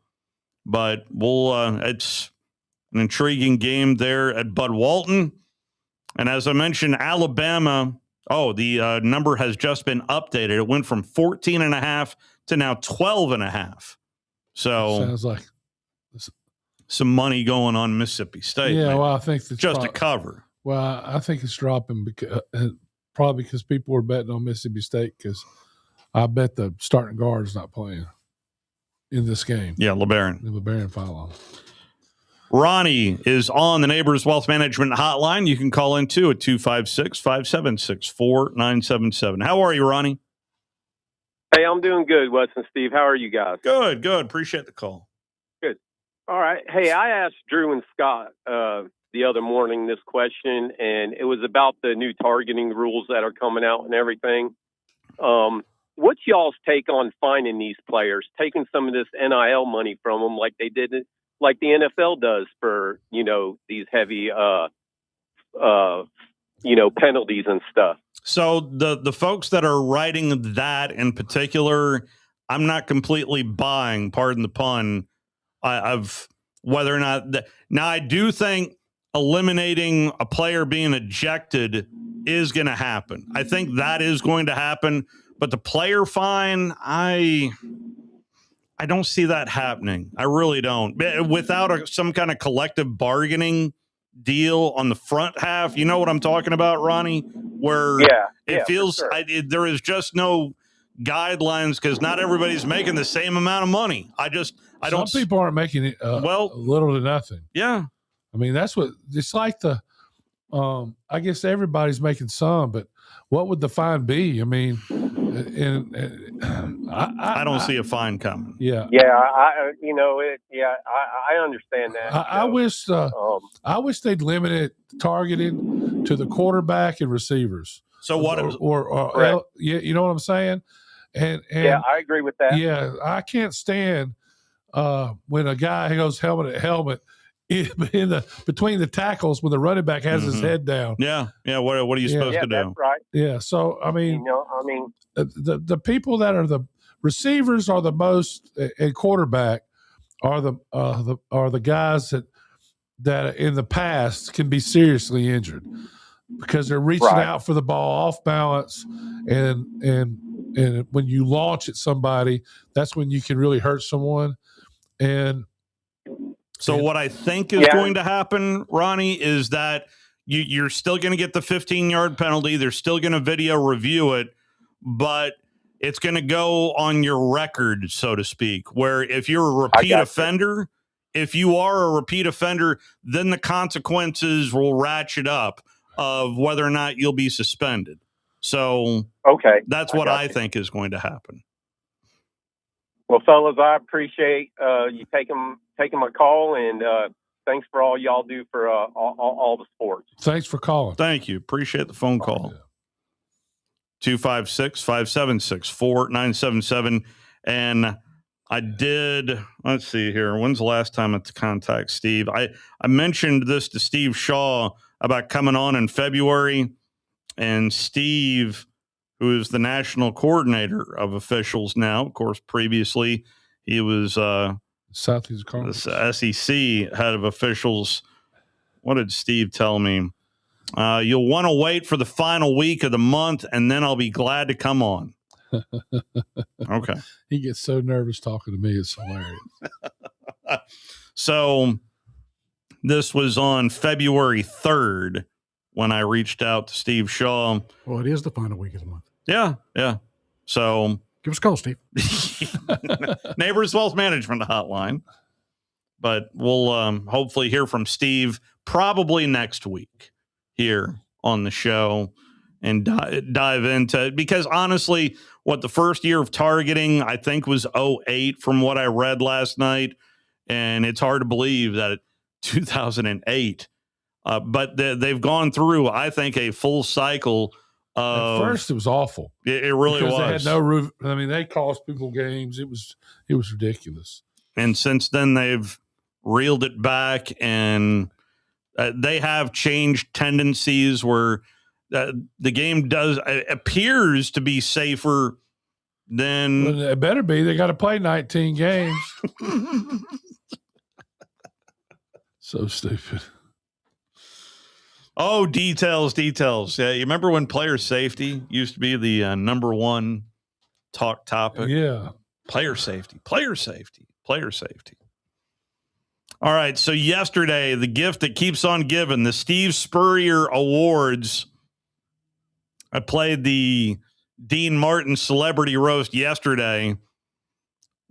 but it's an intriguing game there at Bud Walton. And as I mentioned, Alabama, the number has just been updated. It went from 14.5 to now 12.5. So sounds like some money going on Mississippi State. Yeah, well, I think it's just a cover. Well, I think it's dropping probably because people were betting on Mississippi State, because I bet the starting guard is not playing in this game. Yeah, LeBaron. The LeBaron foul on. Ronnie is on the Neighbors Wealth Management Hotline. You can call in too at 256-576-4977. How are you, Ronnie? Hey, I'm doing good, Wes and Steve. How are you guys? Good, good. Appreciate the call. Good. All right. Hey, I asked Drew and Scott the other morning this question, and it was about the new targeting rules that are coming out and everything. What's y'all's take on finding these players, taking some of this NIL money from them like they did, like the NFL does for, these heavy, penalties and stuff? So the folks that are writing that in particular, I'm not completely buying, pardon the pun, of whether or not now I do think eliminating a player being ejected is going to happen. I think that is going to happen, but the player fine, I don't see that happening. I really don't. Without some kind of collective bargaining deal on the front half, you know what I'm talking about, Ronnie? Where it feels sure. There is just no guidelines because not everybody's making the same amount of money. Some people aren't making it little to nothing. Yeah. I mean, that's what it's like. I guess everybody's making some, but what would the fine be? I mean, I don't see a fine coming. Yeah. Yeah. I understand that. I wish they'd limit it targeting to the quarterback and receivers. So what? You know what I'm saying? And yeah, I agree with that. Yeah, I can't stand when a guy goes helmet to helmet between the tackles when the running back has his head down. Yeah. What are you supposed to do? That's right. Yeah. So I mean, the people that are the receivers are the most, and quarterback are the guys that in the past can be seriously injured because they're reaching out for the ball off balance, and when you launch at somebody, that's when you can really hurt someone. So what I think is going to happen, Ronnie, is that you're still going to get the 15-yard penalty. They're still going to video review it, but it's going to go on your record, so to speak, where if you're a repeat offender, if you are a repeat offender, then the consequences will ratchet up of whether or not you'll be suspended. So that's what I think is going to happen. Well, fellas, I appreciate you taking my call, and thanks for all y'all do for all the sports. Thanks for calling. Thank you. Appreciate the phone call. 256-576-4977. And I did, let's see here. When's the last time I contact Steve? I mentioned this to Steve Shaw about coming on in February, and Steve, who is the national coordinator of officials now, of course, previously he was Southeast Conference SEC head of officials. What did Steve tell me? You'll want to wait for the final week of the month, and then I'll be glad to come on. Okay. He gets so nervous talking to me. It's hilarious. So this was on February 3rd when I reached out to Steve Shaw. Well, it is the final week of the month. Yeah. So give us a call, Steve. Neighbors Wealth Management Hotline. But we'll hopefully hear from Steve probably next week here on the show and dive into it. Because honestly, the first year of targeting, I think, was 2008 from what I read last night. And it's hard to believe that 2008. But they've gone through, I think, a full cycle of. At first, it was awful. It really was. They had no roof. I mean, they cost people games. It was ridiculous. And since then, they've reeled it back, and they have changed tendencies where the game appears to be safer than. Well, it better be. They got to play 19 games. So stupid. Oh, details. Yeah, you remember when player safety used to be the number one talk topic? Yeah. Player safety. All right, so yesterday, the gift that keeps on giving, the Steve Spurrier Awards. I played the Dean Martin Celebrity Roast yesterday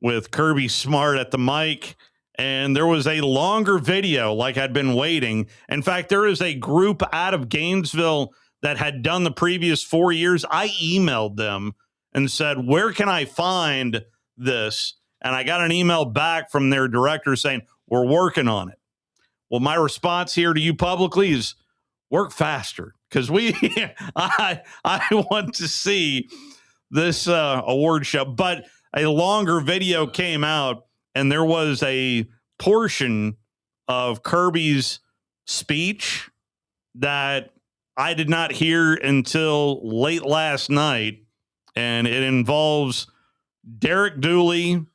with Kirby Smart at the mic and there was a longer video like I'd been waiting. In fact, there is a group out of Gainesville that had done the previous 4 years. I emailed them and said, where can I find this? And I got an email back from their director saying, we're working on it. Well, my response here to you publicly is work faster, because I want to see this award show. But a longer video came out, and there was a portion of Kirby's speech that I did not hear until late last night, and it involves Derek Dooley,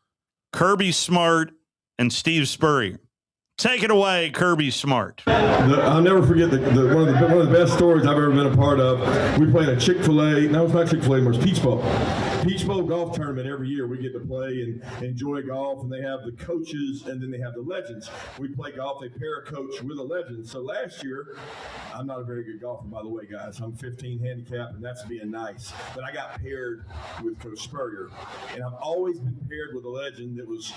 Kirby Smart, and Steve Spurrier. Take it away, Kirby Smart. I'll never forget one of the best stories I've ever been a part of. We played a Chick-fil-A. No, it's not Chick-fil-A anymore. It's Peach Bowl. Peach Bowl golf tournament every year. We get to play and enjoy golf, and they have the coaches, and then they have the legends. We play golf. They pair a coach with a legend. So last year, I'm not a very good golfer, by the way, guys. I'm 15 handicap, and that's being nice. But I got paired with Coach Spurrier, and I've always been paired with a legend that was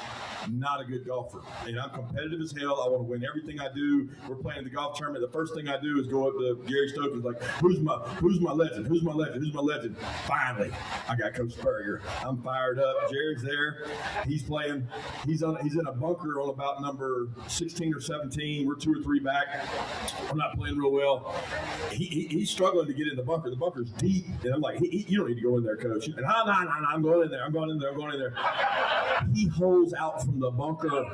not a good golfer. And I'm competitive as hell. I want to win everything I do. We're playing the golf tournament. The first thing I do is go up to Gary Stokes and like, who's my legend? Who's my legend? Who's my legend? Finally, I got Coach Spurrier. I'm fired up. Jared's there. He's playing. He's in a bunker on about number 16 or 17. We're 2 or 3 back. I'm not playing real well. He's struggling to get in the bunker. The bunker's deep, and I'm like, you don't need to go in there, Coach. And no, I'm going in there. I'm going in there. He holes out from the bunker.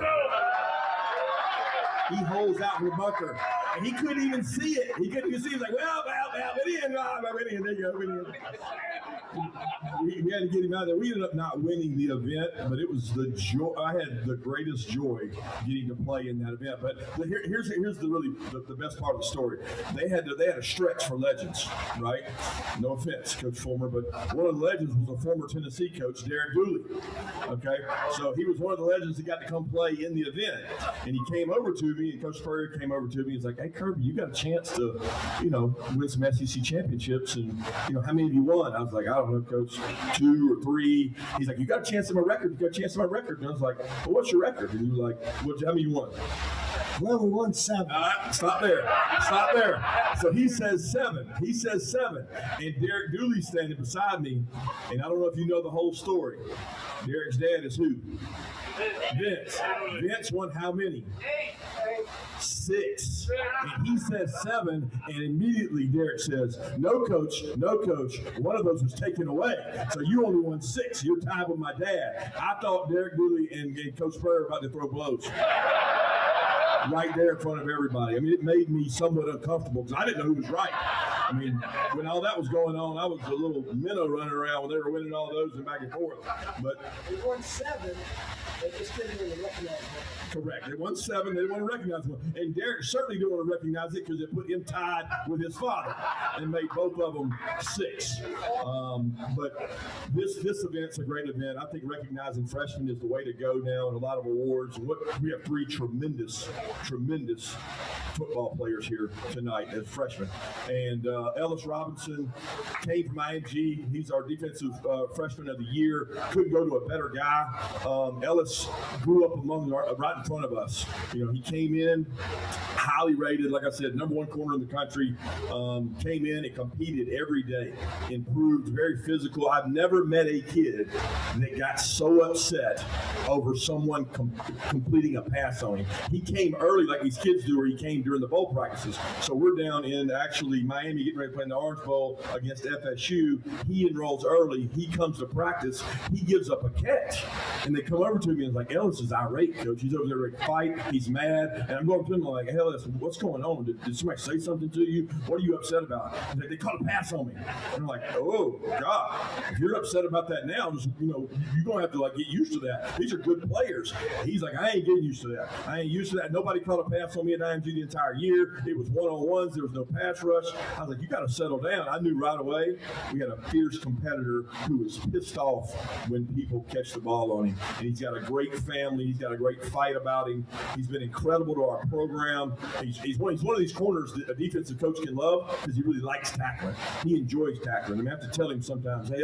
He holes out from the bunker, and he couldn't even see it. He couldn't even see it. He's like, well, went in. There you go, went in. We had to get him out of there. We ended up not winning the event, but it was the joy. I had the greatest joy getting to play in that event. But here's the best part of the story. They had a stretch for legends, right? No offense, Coach Fulmer, but one of the legends was a former Tennessee coach, Derek Dooley. Okay, so he was one of the legends that got to come play in the event, and he came over to me, and Coach Spurrier came over to me. He's like, "Hey, Kirby, you got a chance to, win some SEC championships, and how many have you won?" I was like, "I don't know, Coach, 2 or 3." He's like, "You got a chance at my record. You got a chance at my record." And I was like, "Well, what's your record?" And he was like, "How many you won?" "Well, we won 7. Stop there. So he says 7. And Derek Dooley's standing beside me, and I don't know if you know the whole story. Derek's dad is who? Vince. Vince won how many? 6. And he says 7, and immediately Derek says, no, coach, one of those was taken away. So you only won 6. You're tied with my dad. I thought Derek Dooley and Coach Spurrier were about to throw blows. Right there in front of everybody. I mean, it made me somewhat uncomfortable because I didn't know who was right. I mean, when all that was going on, I was a little minnow running around when they were winning all those and back and forth. But they won 7. They just didn't really recognize it. Correct. They won 7. They didn't want to recognize one. And Derek certainly didn't want to recognize it because it put him tied with his father and made both of them 6. But this event's a great event. I think recognizing freshmen is the way to go now in a lot of awards. We have 3 tremendous football players here tonight as freshmen. And Ellis Robinson came from IMG. He's our defensive freshman of the year. Couldn't go to a better guy. Ellis grew up right in front of us. He came in highly rated, like I said, number 1 corner in the country. Came in and competed every day. Improved, very physical. I've never met a kid that got so upset over someone completing a pass on him. He came early like these kids do, or he came during the bowl practices. So we're down in actually Miami getting ready to play in the Orange Bowl against FSU. He enrolls early. He comes to practice. He gives up a catch. And they come over to me and it's like, Ellis is irate, coach. He's over there ready to fight. He's mad. And I'm going to him like, hey, Ellis, what's going on? Did somebody say something to you? What are you upset about? He's like, they caught a pass on me. And I'm like, oh, God. If you're upset about that now, just, you're going to have to get used to that. These are good players. He's like, I ain't getting used to that. I ain't used to that. Nobody caught a pass on me at IMG the entire year. It was one-on-ones. There was no pass rush. I was like, you got to settle down. I knew right away we had a fierce competitor who was pissed off when people catch the ball on him. And he's got a great family. He's got a great fight about him. He's been incredible to our program. He's one of these corners that a defensive coach can love because he really likes tackling. He enjoys tackling. I mean, I have to tell him sometimes, hey,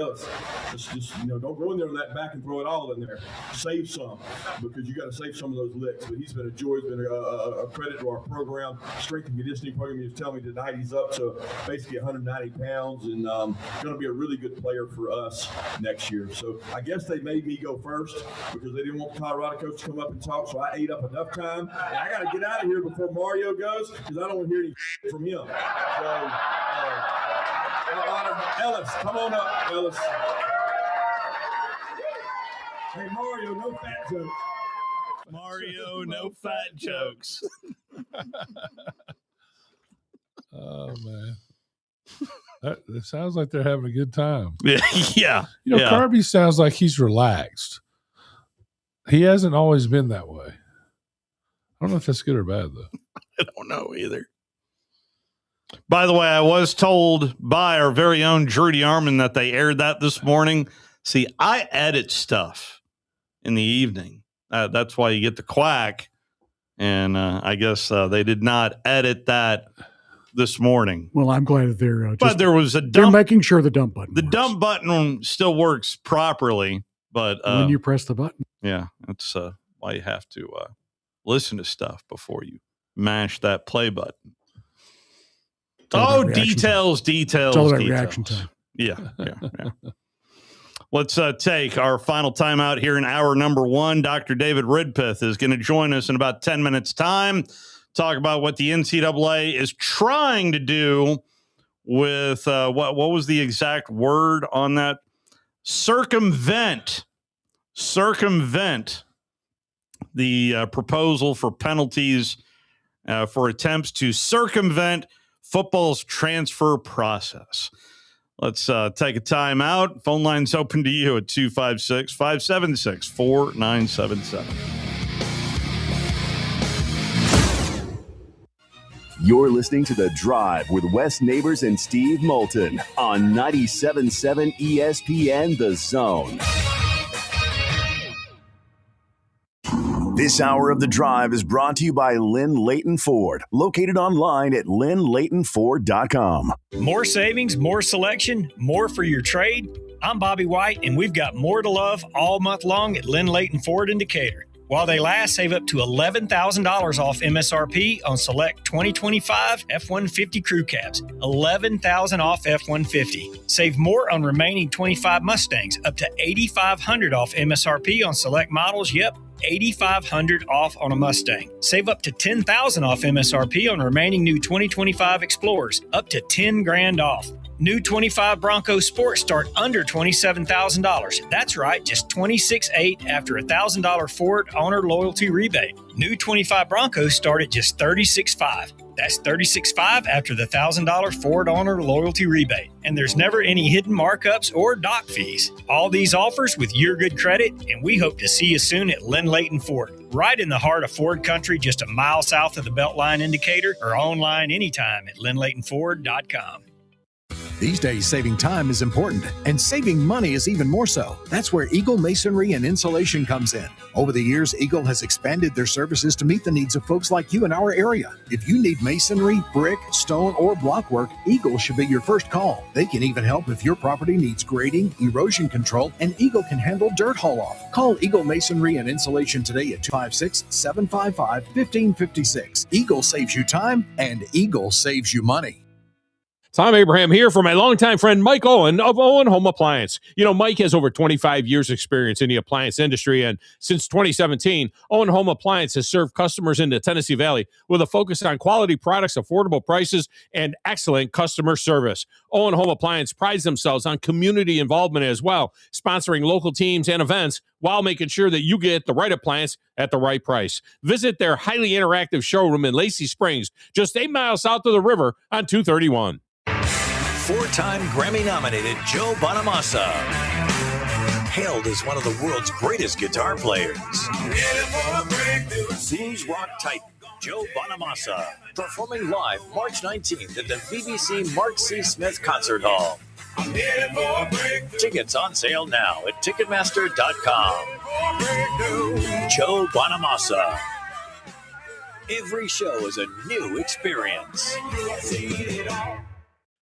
just don't go in there on that back and throw it all in there. Save some, because you got to save some of those licks. But he's been a joy. He's been a credit to our program, strength and conditioning program. He was telling me tonight he's up to basically 190 pounds and going to be a really good player for us next year. So I guess they made me go first because they didn't want the Colorado coach to come up and talk. So I ate up enough time. And I got to get out of here before Mario goes because I don't want to hear any from him. So Ellis, come on up, Ellis. Hey, Mario, no fat jokes. Mario, no fat jokes. Oh, man. It sounds like they're having a good time. Yeah. Kirby sounds like he's relaxed. He hasn't always been that way. I don't know if that's good or bad, though. I don't know either. By the way, I was told by our very own Drudy Armand that they aired that this morning. See, I edit stuff in the evening. That's why you get the quack. And I guess they did not edit that this morning. Well, I'm glad that they're but there was a dump. They're making sure the dump button works. Dump button still works properly, but when you press the button. Yeah, that's why you have to listen to stuff before you mash that play button. Details. It's all that reaction time. Yeah. Let's take our final timeout here in hour number 1. Dr. David Ridpeth is going to join us in about 10 minutes' time. Talk about what the NCAA is trying to do with what was the exact word on that? Circumvent the proposal for penalties for attempts to circumvent football's transfer process. Let's take a time out. Phone line's open to you at 256-576-4977. You're listening to The Drive with Wes Neighbors and Steve Moulton on 97.7 ESPN The Zone. This hour of The Drive is brought to you by Lynn Leighton Ford, located online at lynnleightonford.com. More savings, more selection, more for your trade. I'm Bobby White, and we've got more to love all month long at Lynn Leighton Ford in Decatur. While they last, save up to $11,000 off MSRP on select 2025 F-150 crew cabs. $11,000 off F-150. Save more on remaining 25 Mustangs, up to $8,500 off MSRP on select models. Yep, $8,500 off on a Mustang. Save up to $10,000 off MSRP on remaining new 2025 Explorers, up to $10,000 off. New 25 Bronco Sport start under $27,000. That's right, just $26,800 after a $1,000 Ford Owner Loyalty Rebate. New 25 Broncos start at just $36,500. That's $36,500 after the $1,000 Ford Owner Loyalty Rebate. And there's never any hidden markups or dock fees. All these offers with your good credit, and we hope to see you soon at Lynn Leighton Ford. Right in the heart of Ford country, just a mile south of the Beltline indicator, or online anytime at lynnleightonford.com. These days, saving time is important, and saving money is even more so. That's where Eagle Masonry and Insulation comes in. Over the years, Eagle has expanded their services to meet the needs of folks like you in our area. If you need masonry, brick, stone, or block work, Eagle should be your first call. They can even help if your property needs grading, erosion control, and Eagle can handle dirt haul-off. Call Eagle Masonry and Insulation today at 256-755-1556. Eagle saves you time, and Eagle saves you money. Tom Abraham here for my longtime friend Mike Owen of Owen Home Appliance. You know, Mike has over 25 years experience in the appliance industry, and since 2017, Owen Home Appliance has served customers in the Tennessee Valley with a focus on quality products, affordable prices, and excellent customer service. Owen Home Appliance prides themselves on community involvement as well, sponsoring local teams and events while making sure that you get the right appliance at the right price. Visit their highly interactive showroom in Lacey Springs, just 8 miles south of the river on 231. Four-time Grammy-nominated Joe Bonamassa, hailed as one of the world's greatest guitar players. Blues rock titan Joe Bonamassa, performing live March 19th at the BBC Mark C. Smith Concert Hall. Tickets on sale now at Ticketmaster.com. Joe Bonamassa. Every show is a new experience.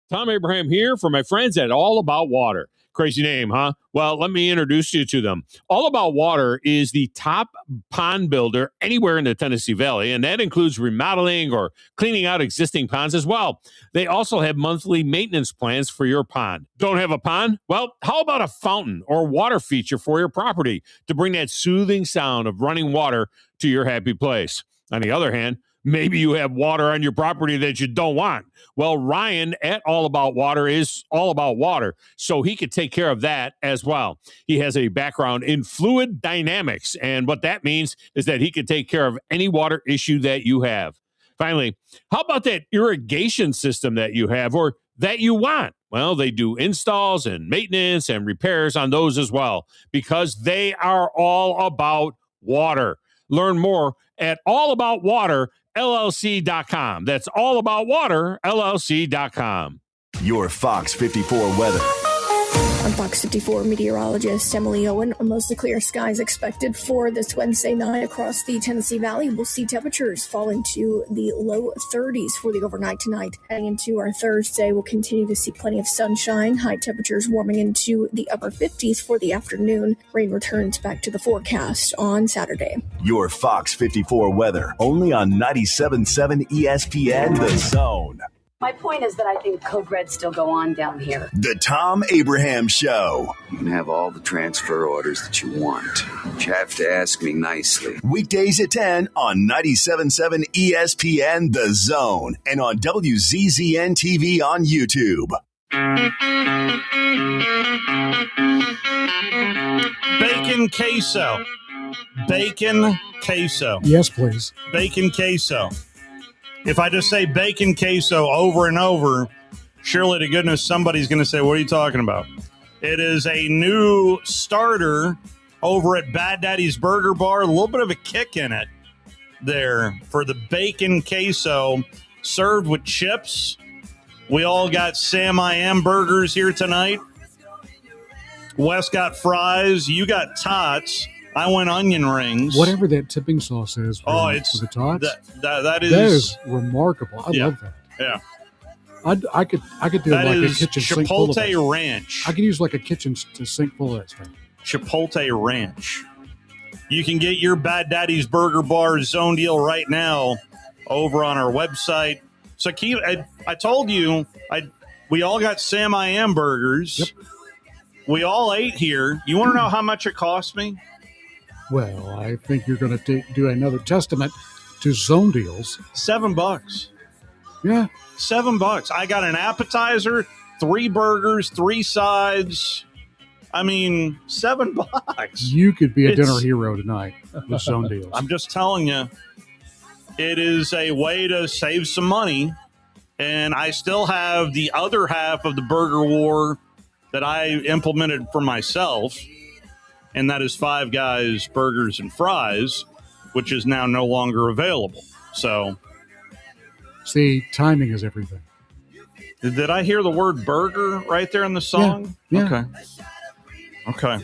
Tom Abraham here for my friends at All About Water. Crazy name, huh? Well, let me introduce you to them. All About Water is the top pond builder anywhere in the Tennessee Valley, and that includes remodeling or cleaning out existing ponds as well. They also have monthly maintenance plans for your pond. Don't have a pond? Well, how about a fountain or water feature for your property to bring that soothing sound of running water to your happy place? On the other hand, maybe you have water on your property that you don't want. Well, Ryan at All About Water is all about water, so he could take care of that as well. He has a background in fluid dynamics, and what that means is that he can take care of any water issue that you have. Finally, how about that irrigation system that you have or that you want? Well, they do installs and maintenance and repairs on those as well because they are all about water. Learn more at allaboutwaterllc.com. That's allaboutwaterllc.com. Your Fox 54 weather. I'm Fox 54 meteorologist Emily Owen. Mostly clear skies expected for this Wednesday night across the Tennessee Valley. We'll see temperatures fall into the low 30s for the overnight tonight. Heading into our Thursday, we'll continue to see plenty of sunshine. High temperatures warming into the upper 50s for the afternoon. Rain returns back to the forecast on Saturday. Your Fox 54 weather, only on 97.7 ESPN The Zone. My point is that I think Code Reds still go on down here. The Tom Abraham Show. You can have all the transfer orders that you want, but you have to ask me nicely. Weekdays at 10 on 97.7 ESPN The Zone and on WZZN TV on YouTube. Bacon queso. Bacon queso. Yes, please. Bacon queso. If I just say bacon queso over and over, surely to goodness somebody's going to say, what are you talking about? It is a new starter over at Bad Daddy's Burger Bar. A little bit of a kick in it there for the bacon queso served with chips. We all got Sam I Am burgers here tonight. Wes got fries. You got tots. I went onion rings. Whatever that tipping sauce is for the tots. That is remarkable. I love that. Yeah. I could do that like is a kitchen sink full of Chipotle Ranch. I could use like a kitchen sink full of that stuff. Chipotle Ranch. You can get your Bad Daddy's Burger Bar zone deal right now over on our website. So I told you, we all got Sam I Am burgers. Yep. We all ate here. You want to know how much it cost me? Well, I think you're going to do another testament to zone deals. $7. Yeah. $7. I got an appetizer, 3 burgers, 3 sides. I mean, $7. You could be a dinner hero tonight with zone deals. I'm just telling you, it is a way to save some money. And I still have the other half of the burger war that I implemented for myself. And that is Five Guys Burgers and Fries, which is now no longer available. So, see, timing is everything. Did I hear the word burger right there in the song? Yeah. Okay.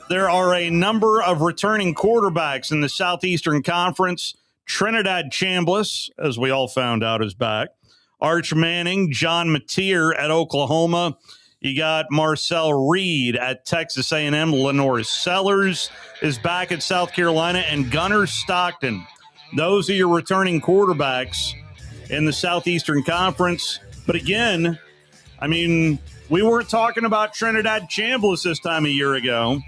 There are a number of returning quarterbacks in the Southeastern Conference. Trinidad Chambliss, as we all found out, is back. Arch Manning, John Mateer at Oklahoma. You got Marcel Reed at Texas A&M. Lenore Sellers is back at South Carolina. And Gunnar Stockton. Those are your returning quarterbacks in the Southeastern Conference. But again, I mean, we weren't talking about Trinidad Chambliss this time a year ago.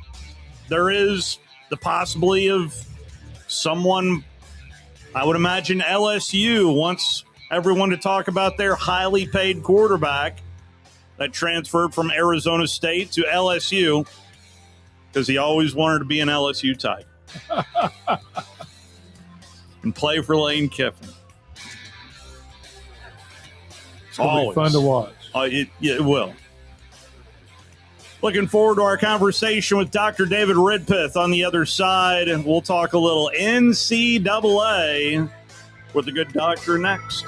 There is the possibility of someone, I would imagine LSU wants everyone to talk about their highly paid quarterback that transferred from Arizona State to LSU because he always wanted to be an LSU type and play for Lane Kiffin. It's going to be fun to watch. It will. Looking forward to our conversation with Dr. David Redpith on the other side, and we'll talk a little NCAA with the good doctor next.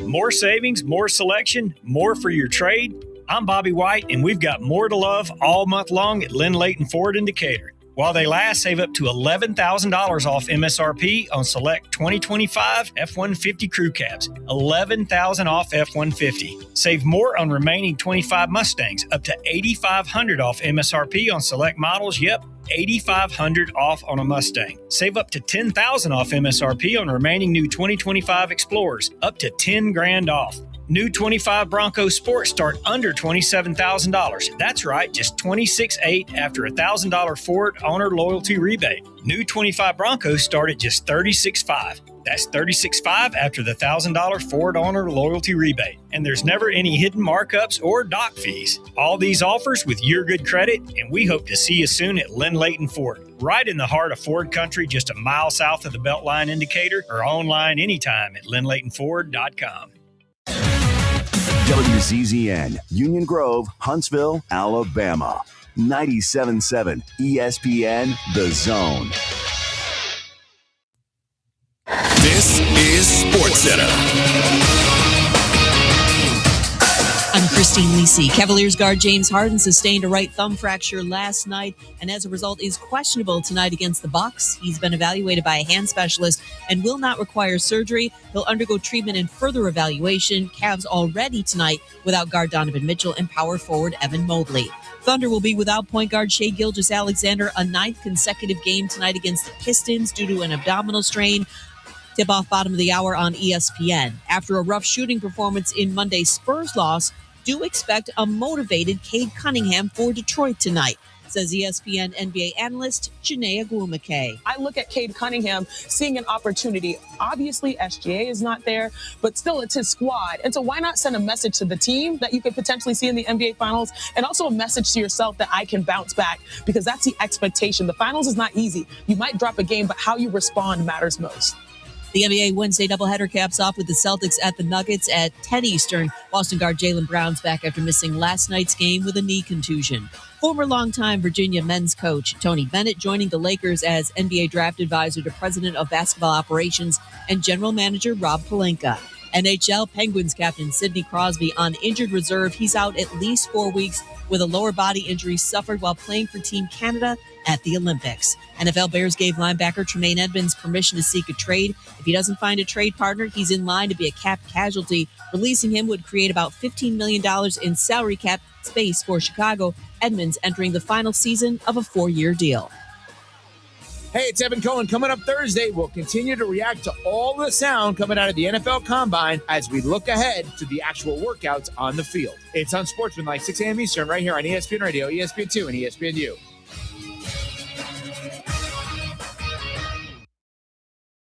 More savings, more selection, more for your trade. I'm Bobby White, and we've got more to love all month long at Lynn Layton Ford in Decatur. While they last, save up to $11,000 off MSRP on select 2025 F-150 crew cabs. $11,000 off F-150. Save more on remaining 25 Mustangs, up to $8,500 off MSRP on select models. Yep, $8,500 off on a Mustang. Save up to $10,000 off MSRP on remaining new 2025 Explorers, up to $10,000 off. New 25 Bronco Sport start under $27,000. That's right, just $26,800 after a $1,000 Ford owner loyalty rebate. New 25 Broncos start at just $36,500. That's $36,500 after the $1,000 Ford owner loyalty rebate. And there's never any hidden markups or dock fees. All these offers with your good credit, and we hope to see you soon at Lynn Layton Ford, right in the heart of Ford country, just a mile south of the Beltline indicator, or online anytime at lynnlaytonford.com. WZZN, Union Grove, Huntsville, Alabama. 97.7 ESPN, The Zone. This is SportsCenter. I'm Christine Lisi. Cavaliers guard James Harden sustained a right thumb fracture last night and as a result is questionable tonight against the Bucks. He's been evaluated by a hand specialist and will not require surgery. He'll undergo treatment and further evaluation. Cavs already tonight without guard Donovan Mitchell and power forward Evan Mobley. Thunder will be without point guard Shai Gilgeous-Alexander, a ninth consecutive game tonight against the Pistons due to an abdominal strain. Tip-off bottom of the hour on ESPN. After a rough shooting performance in Monday's Spurs loss, do expect a motivated Cade Cunningham for Detroit tonight, says ESPN NBA analyst Janae Aguamake. I look at Cade Cunningham seeing an opportunity. Obviously, SGA is not there, but still it's his squad. And so why not send a message to the team that you could potentially see in the NBA Finals and also a message to yourself that I can bounce back, because that's the expectation. The Finals is not easy. You might drop a game, but how you respond matters most. The NBA Wednesday doubleheader caps off with the Celtics at the Nuggets at 10 Eastern. Boston guard Jaylen Brown's back after missing last night's game with a knee contusion. Former longtime Virginia men's coach Tony Bennett joining the Lakers as NBA draft advisor to president of basketball operations and general manager Rob Pelinka. NHL Penguins captain Sidney Crosby on injured reserve. He's out at least 4 weeks with a lower body injury suffered while playing for Team Canada at the Olympics. NFL Bears gave linebacker Tremaine Edmonds permission to seek a trade. If he doesn't find a trade partner, he's in line to be a cap casualty. Releasing him would create about $15 million in salary cap space for Chicago. Edmonds entering the final season of a 4-year deal. Hey, it's Evan Cohen. Coming up Thursday, we'll continue to react to all the sound coming out of the NFL Combine as we look ahead to the actual workouts on the field. It's on Sportsmanlike, 6 a.m. Eastern, right here on ESPN Radio, ESPN2, and ESPNU.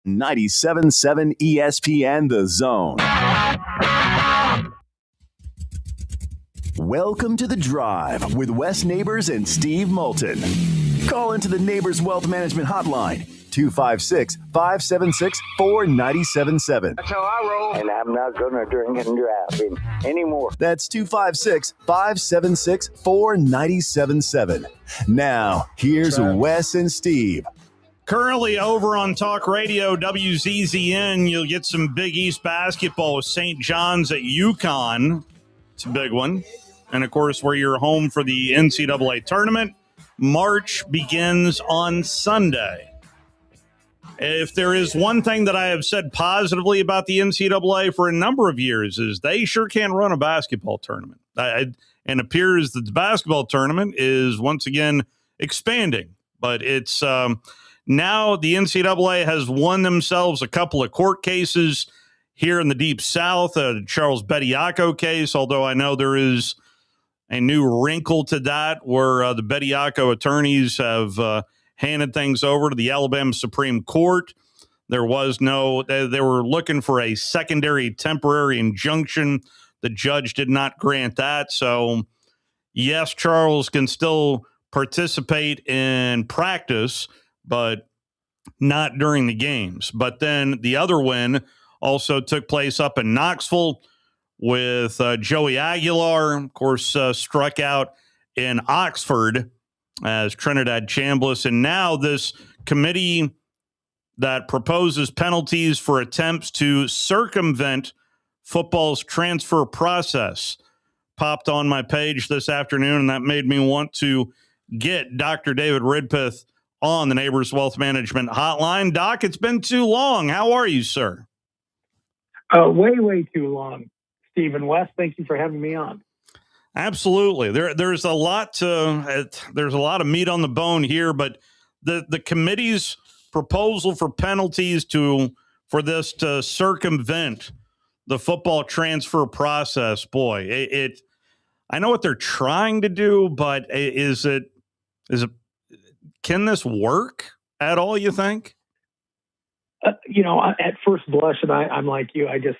97.7 ESPN, The Zone. Welcome to The Drive with Wes Neighbors and Steve Moulton. Call into the Neighbors Wealth Management Hotline, 256-576-4977. That's how I roll. And I'm not going to drink and drive anymore. That's 256-576-4977. Now, here's Wes and Steve. Currently over on Talk Radio, WZZN, you'll get some Big East basketball with St. John's at UConn. It's a big one. And, of course, we're your home for the NCAA tournament. March begins on Sunday. If there is one thing that I have said positively about the NCAA for a number of years is they sure can run a basketball tournament. And appears that the basketball tournament is once again expanding. But it's now the NCAA has won themselves a couple of court cases here in the Deep South, Charles Bediako case, although I know there is a new wrinkle to that where the Bediako attorneys have handed things over to the Alabama Supreme Court. There was no, they were looking for a secondary temporary injunction. The judge did not grant that. So, yes, Charles can still participate in practice, but not during the games. But then the other win also took place up in Knoxville with Joey Aguilar, of course, struck out in Oxford as Trinidad Chambliss. And now this committee that proposes penalties for attempts to circumvent football's transfer process popped on my page this afternoon, and that made me want to get Dr. David Ridpeth on the Neighbors Wealth Management Hotline. Doc, it's been too long. How are you, sir? Way too long. Stephen West, thank you for having me on. Absolutely. There's a lot of meat on the bone here, but the committee's proposal for penalties for this to circumvent the football transfer process, boy, I know what they're trying to do, but can this work at all, you think? At first blush, and I'm like you, I just,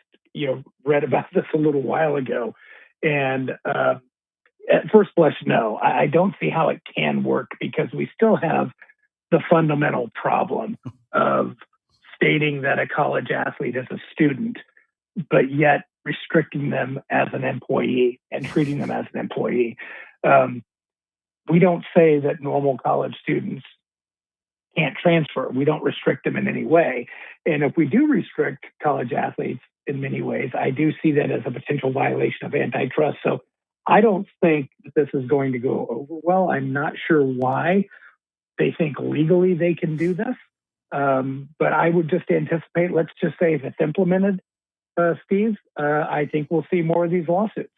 read about this a little while ago. And at first blush, no, I don't see how it can work because we still have the fundamental problem of stating that a college athlete is a student, but yet restricting them as an employee and treating them as an employee. We don't say that normal college students can't transfer. We don't restrict them in any way. And if we do restrict college athletes in many ways, I do see that as a potential violation of antitrust. So I don't think that this is going to go over well. I'm not sure why they think legally they can do this. But I would just anticipate, let's just say if it's implemented, Steve, I think we'll see more of these lawsuits.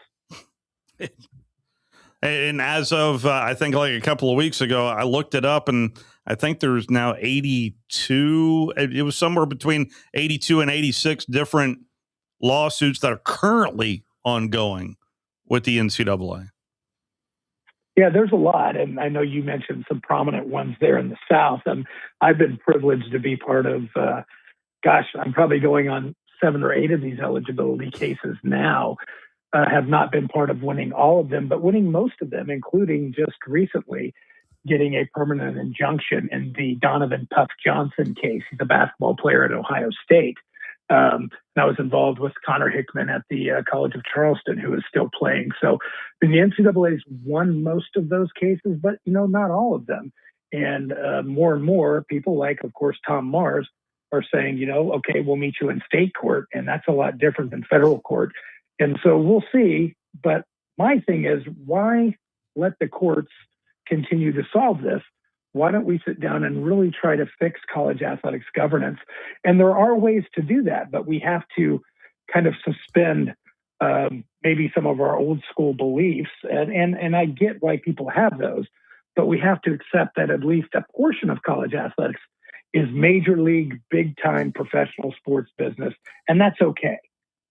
And as of, I think like a couple of weeks ago, I looked it up and I think there's now 82. It was somewhere between 82 and 86 different lawsuits that are currently ongoing with the NCAA. Yeah, there's a lot. And I know you mentioned some prominent ones there in the South. I've been privileged to be part of, I'm probably going on 7 or 8 of these eligibility cases now. Have not been part of winning all of them, but winning most of them, including just recently getting a permanent injunction in the Donovan Puff Johnson case. He's a basketball player at Ohio State. And I was involved with Connor Hickman at the College of Charleston, who is still playing. So the NCAA's won most of those cases, but, not all of them. And more people like, of course, Tom Mars are saying, okay, we'll meet you in state court. And that's a lot different than federal court. And so we'll see. But my thing is, why let the courts continue to solve this? Why don't we sit down and really try to fix college athletics governance? And there are ways to do that, but we have to kind of suspend maybe some of our old school beliefs. And I get why people have those, but we have to accept that at least a portion of college athletics is major league, big time professional sports business. And that's okay.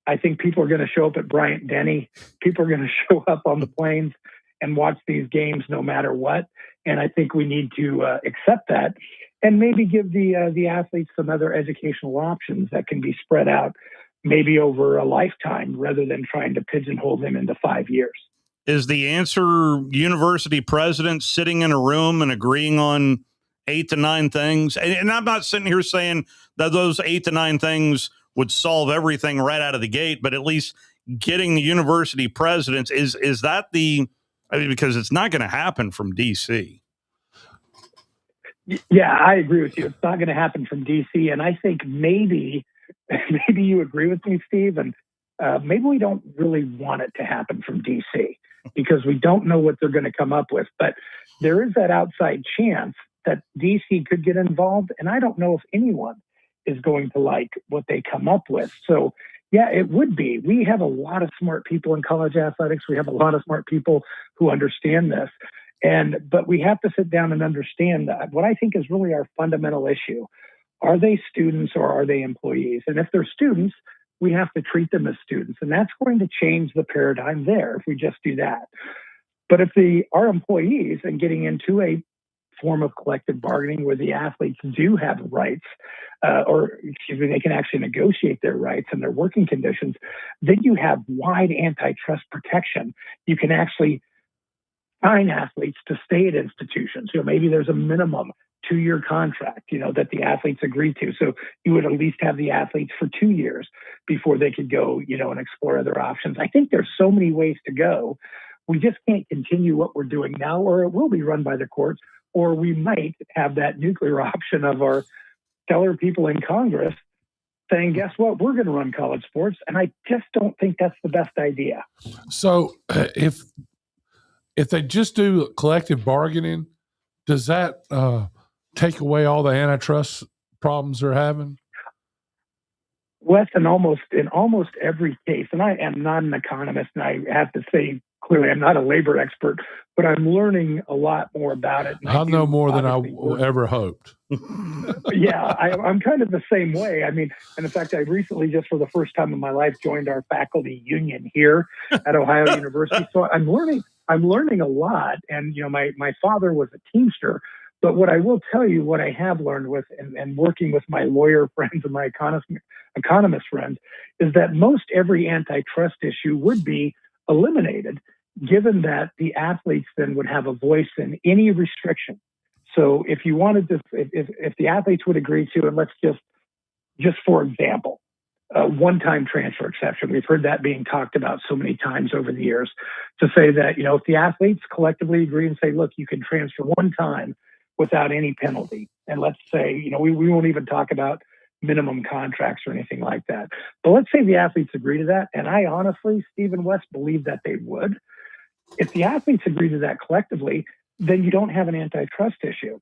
I think people are going to show up at Bryant-Denny. People are going to show up on the plains and watch these games no matter what. And I think we need to accept that and maybe give the athletes some other educational options that can be spread out maybe over a lifetime rather than trying to pigeonhole them into 5 years. Is the answer university presidents sitting in a room and agreeing on 8 to 9 things? And I'm not sitting here saying that those 8 to 9 things would solve everything right out of the gate, but at least getting the university presidents, is that because it's not going to happen from DC. Yeah, I agree with you. It's not going to happen from DC. And I think maybe you agree with me, Steve, and maybe we don't really want it to happen from DC because we don't know what they're going to come up with. But there is that outside chance that DC could get involved. And I don't know if anyone is going to like what they come up with. So yeah, it would be. We have a lot of smart people in college athletics. We have a lot of smart people who understand this. But we have to sit down and understand that what I think is really our fundamental issue. Are they students or are they employees? And if they're students, we have to treat them as students. And that's going to change the paradigm there if we just do that. But if they are employees and getting into a form of collective bargaining where the athletes do have rights, they can actually negotiate their rights and their working conditions, then you have wide antitrust protection. You can actually sign athletes to stay at institutions. Maybe there's a minimum 2-year contract, that the athletes agree to. So you would at least have the athletes for 2 years before they could go, and explore other options. I think there's so many ways to go. We just can't continue what we're doing now, or it will be run by the courts, or we might have that nuclear option of our stellar people in Congress saying, guess what, we're going to run college sports. And I just don't think that's the best idea. So if they just do collective bargaining, does that take away all the antitrust problems they're having? Wes, in almost every case, and I am not an economist, and I have to say clearly I'm not a labor expert, but I'm learning a lot more about it. I know more than I ever hoped. Yeah, I'm kind of the same way. I mean, and in fact, I recently, just for the first time in my life, joined our faculty union here at Ohio University. So I'm learning a lot. And, you know, my father was a Teamster, but what I will tell you, what I have learned with and working with my lawyer friends and my economist friends, is that most every antitrust issue would be eliminated, given that the athletes then would have a voice in any restriction. So if you wanted to, if the athletes would agree to, and let's just for example, a one-time transfer exception, we've heard that being talked about so many times over the years, to say that, you know, if the athletes collectively agree and say, look, you can transfer one time without any penalty. And let's say, you know, we won't even talk about minimum contracts or anything like that. But let's say the athletes agree to that. And I honestly, Stephen West, believe that they would. If the athletes agree to that collectively, then you don't have an antitrust issue,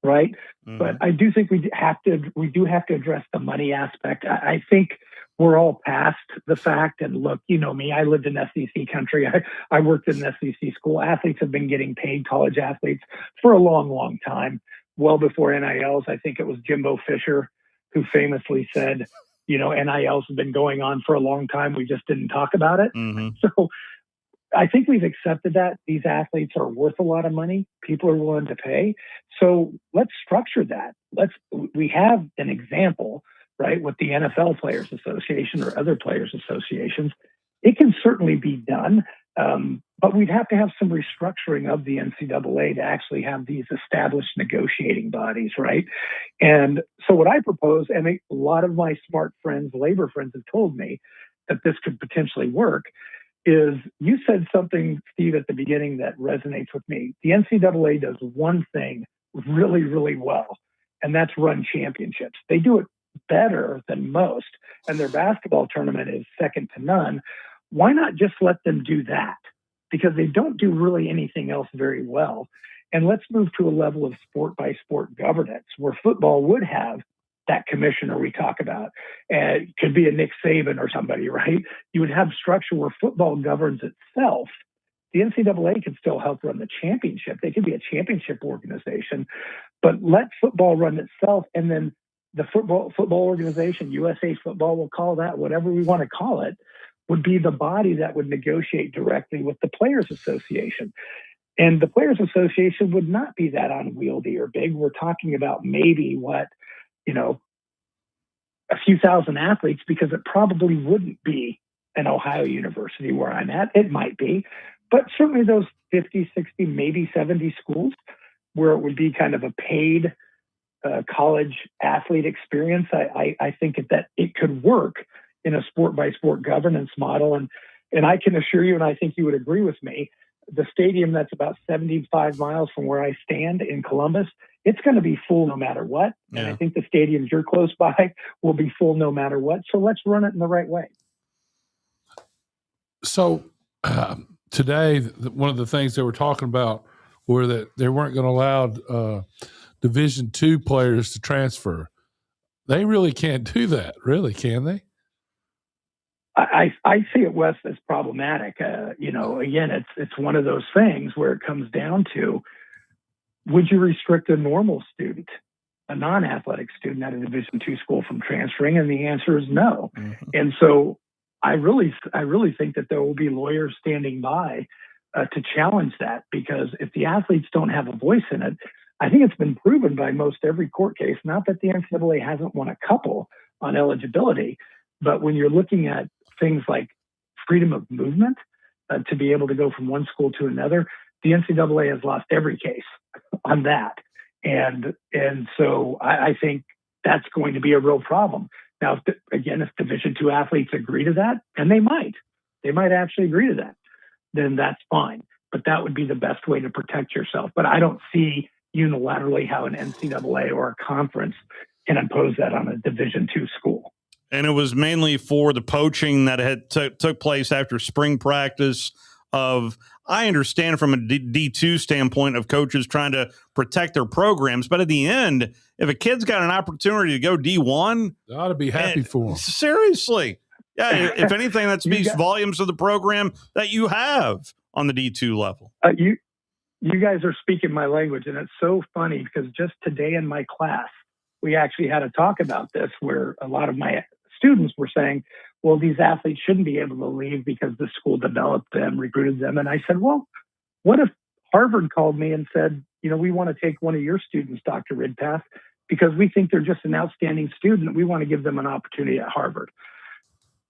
right? Mm-hmm. But I do think we do have to address the money aspect. I think we're all past the fact. And look, you know me, I lived in SEC country. I worked in an SEC school. Athletes have been getting paid, college athletes, for a long, long time, well before NILs. I think it was Jimbo Fisher who famously said, you know, NILs have been going on for a long time. We just didn't talk about it. Mm-hmm. So I think we've accepted that these athletes are worth a lot of money. People are willing to pay. So let's structure that. We have an example, right, with the NFL Players Association or other players associations. It can certainly be done, but we'd have to have some restructuring of the NCAA to actually have these established negotiating bodies, right? And so what I propose, and a lot of my smart friends, labor friends, have told me that this could potentially work, is you said something, Steve, at the beginning that resonates with me. The NCAA does one thing really, really well, and that's run championships. They do it better than most, and their basketball tournament is second to none. Why not just let them do that? Because they don't do really anything else very well. And let's move to a level of sport-by-sport governance where football would have that commissioner we talk about. It could be a Nick Saban or somebody, right? You would have structure where football governs itself. The NCAA can still help run the championship. They could be a championship organization, but let football run itself. And then the football organization, USA Football, we'll call that whatever we want to call it, would be the body that would negotiate directly with the Players Association. And the Players Association would not be that unwieldy or big. We're talking about maybe a few thousand athletes, because it probably wouldn't be an Ohio University where I'm at. It might be, but certainly those 50, 60, maybe 70 schools where it would be kind of a paid college athlete experience. I think that it could work in a sport-by-sport governance model. And I can assure you, and I think you would agree with me, the stadium that's about 75 miles from where I stand in Columbus, it's going to be full no matter what. Yeah. And I think the stadiums you're close by will be full no matter what. So let's run it in the right way. So today, one of the things they were talking about were that they weren't going to allow Division II players to transfer. They really can't do that, really, can they? I see it, Wes, as problematic. Again, it's one of those things where it comes down to, would you restrict a normal student, a non-athletic student at a Division II school from transferring? And the answer is no. Mm-hmm. And so I really think that there will be lawyers standing by to challenge that, because if the athletes don't have a voice in it, I think it's been proven by most every court case, not that the NCAA hasn't won a couple on eligibility, but when you're looking at things like freedom of movement, to be able to go from one school to another, the NCAA has lost every case on that. And so I think that's going to be a real problem. Now, if Division II athletes agree to that, and they might actually agree to that, then that's fine. But that would be the best way to protect yourself. But I don't see unilaterally how an NCAA or a conference can impose that on a Division II school. And it was mainly for the poaching that had took place after spring practice I understand from a D2 standpoint of coaches trying to protect their programs, but at the end, if a kid's got an opportunity to go D1, they ought to be happy for them. Seriously. Yeah, if anything, that speaks volumes of the program that you have on the D2 level. You guys are speaking my language, and it's so funny because just today in my class, we actually had a talk about this where a lot of my students were saying, well, these athletes shouldn't be able to leave because the school developed them, recruited them. And I said, well, what if Harvard called me and said, we want to take one of your students, Dr. Ridpath, because we think they're just an outstanding student. We want to give them an opportunity at Harvard.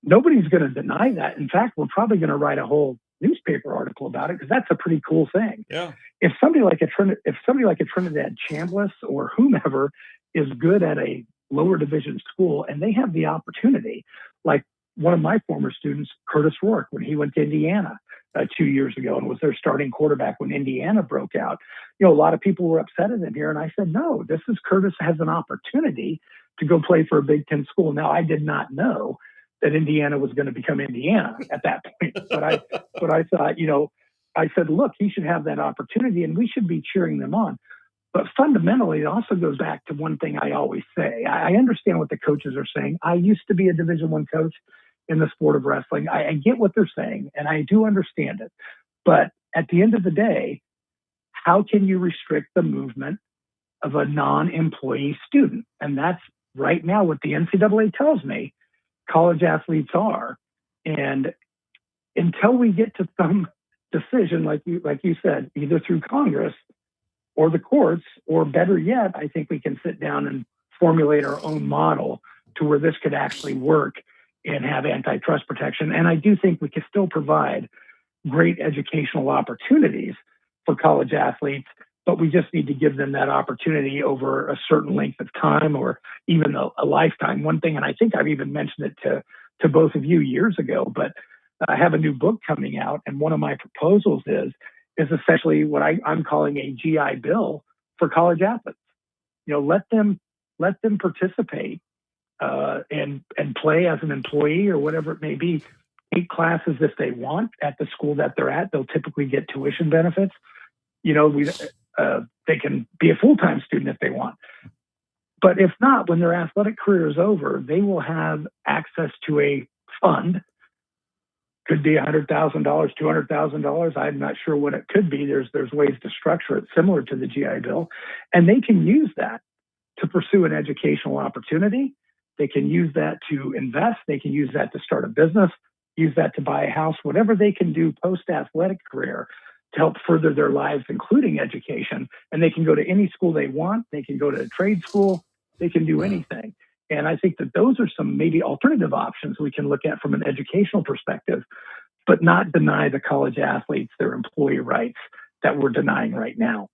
Nobody's going to deny that. In fact, we're probably going to write a whole newspaper article about it because that's a pretty cool thing. Yeah. If somebody like a Trinidad Chambliss or whomever is good at a lower division school and they have the opportunity, like one of my former students, Curtis Rourke, when he went to Indiana 2 years ago and was their starting quarterback when Indiana broke out, a lot of people were upset at him here. And I said, no, Curtis has an opportunity to go play for a Big Ten school. Now, I did not know that Indiana was going to become Indiana at that point. But I thought, I said, look, he should have that opportunity and we should be cheering them on. But fundamentally, it also goes back to one thing I always say. I understand what the coaches are saying. I used to be a Division I coach in the sport of wrestling. I get what they're saying, and I do understand it. But at the end of the day, how can you restrict the movement of a non-employee student? And that's right now what the NCAA tells me college athletes are. And until we get to some decision, like you said, either through Congress or the courts, or better yet, I think we can sit down and formulate our own model to where this could actually work and have antitrust protection. And I do think we can still provide great educational opportunities for college athletes, but we just need to give them that opportunity over a certain length of time or even a lifetime. One thing, and I think I've even mentioned it to both of you years ago, but I have a new book coming out, and one of my proposals is essentially what I'm calling a GI Bill for college athletes. Let them participate and play as an employee or whatever it may be. Take classes if they want at the school that they're at. They'll typically get tuition benefits. They can be a full-time student if they want. But if not, when their athletic career is over, they will have access to a fund. Could be $100,000, $200,000. I'm not sure what it could be. There's ways to structure it similar to the GI Bill. And they can use that to pursue an educational opportunity. They can use that to invest. They can use that to start a business, use that to buy a house, whatever they can do post-athletic career to help further their lives, including education. And they can go to any school they want. They can go to a trade school. They can do anything. And I think that those are some maybe alternative options we can look at from an educational perspective, but not deny the college athletes their employee rights that we're denying right now.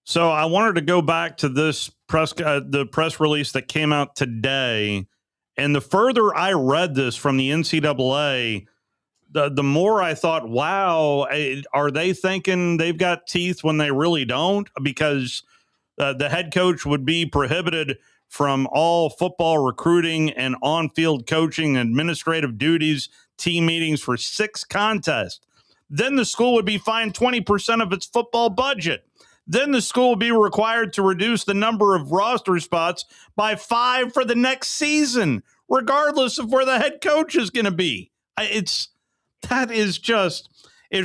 So I wanted to go back to this the press release that came out today. And the further I read this from the NCAA, the more I thought, wow, are they thinking they've got teeth when they really don't? Because the head coach would be prohibited from all football recruiting and on-field coaching, administrative duties, team meetings for 6 contests. Then the school would be fined 20% of its football budget. Then the school would be required to reduce the number of roster spots by 5 for the next season, regardless of where the head coach is going to be. It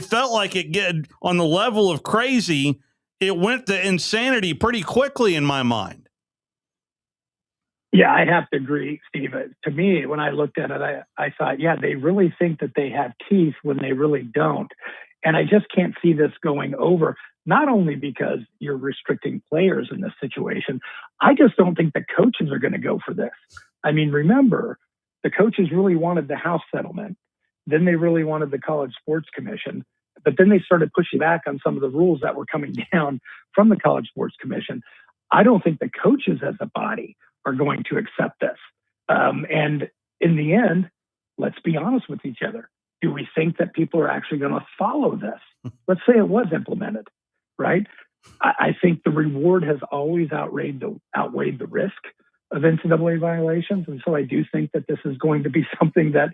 felt like it get on the level of crazy. It went to insanity pretty quickly in my mind. Yeah, I have to agree, Steve. To me, when I looked at it, I thought, yeah, they really think that they have teeth when they really don't. And I just can't see this going over, not only because you're restricting players in this situation. I just don't think the coaches are going to go for this. I mean, remember, the coaches really wanted the House settlement. Then they really wanted the College Sports Commission. But then they started pushing back on some of the rules that were coming down from the College Sports Commission. I don't think the coaches as a body are going to accept this. And in the end, let's be honest with each other. Do we think that people are actually going to follow this? Let's say it was implemented, right? I think the reward has always outweighed the risk of NCAA violations. And so I do think that this is going to be something that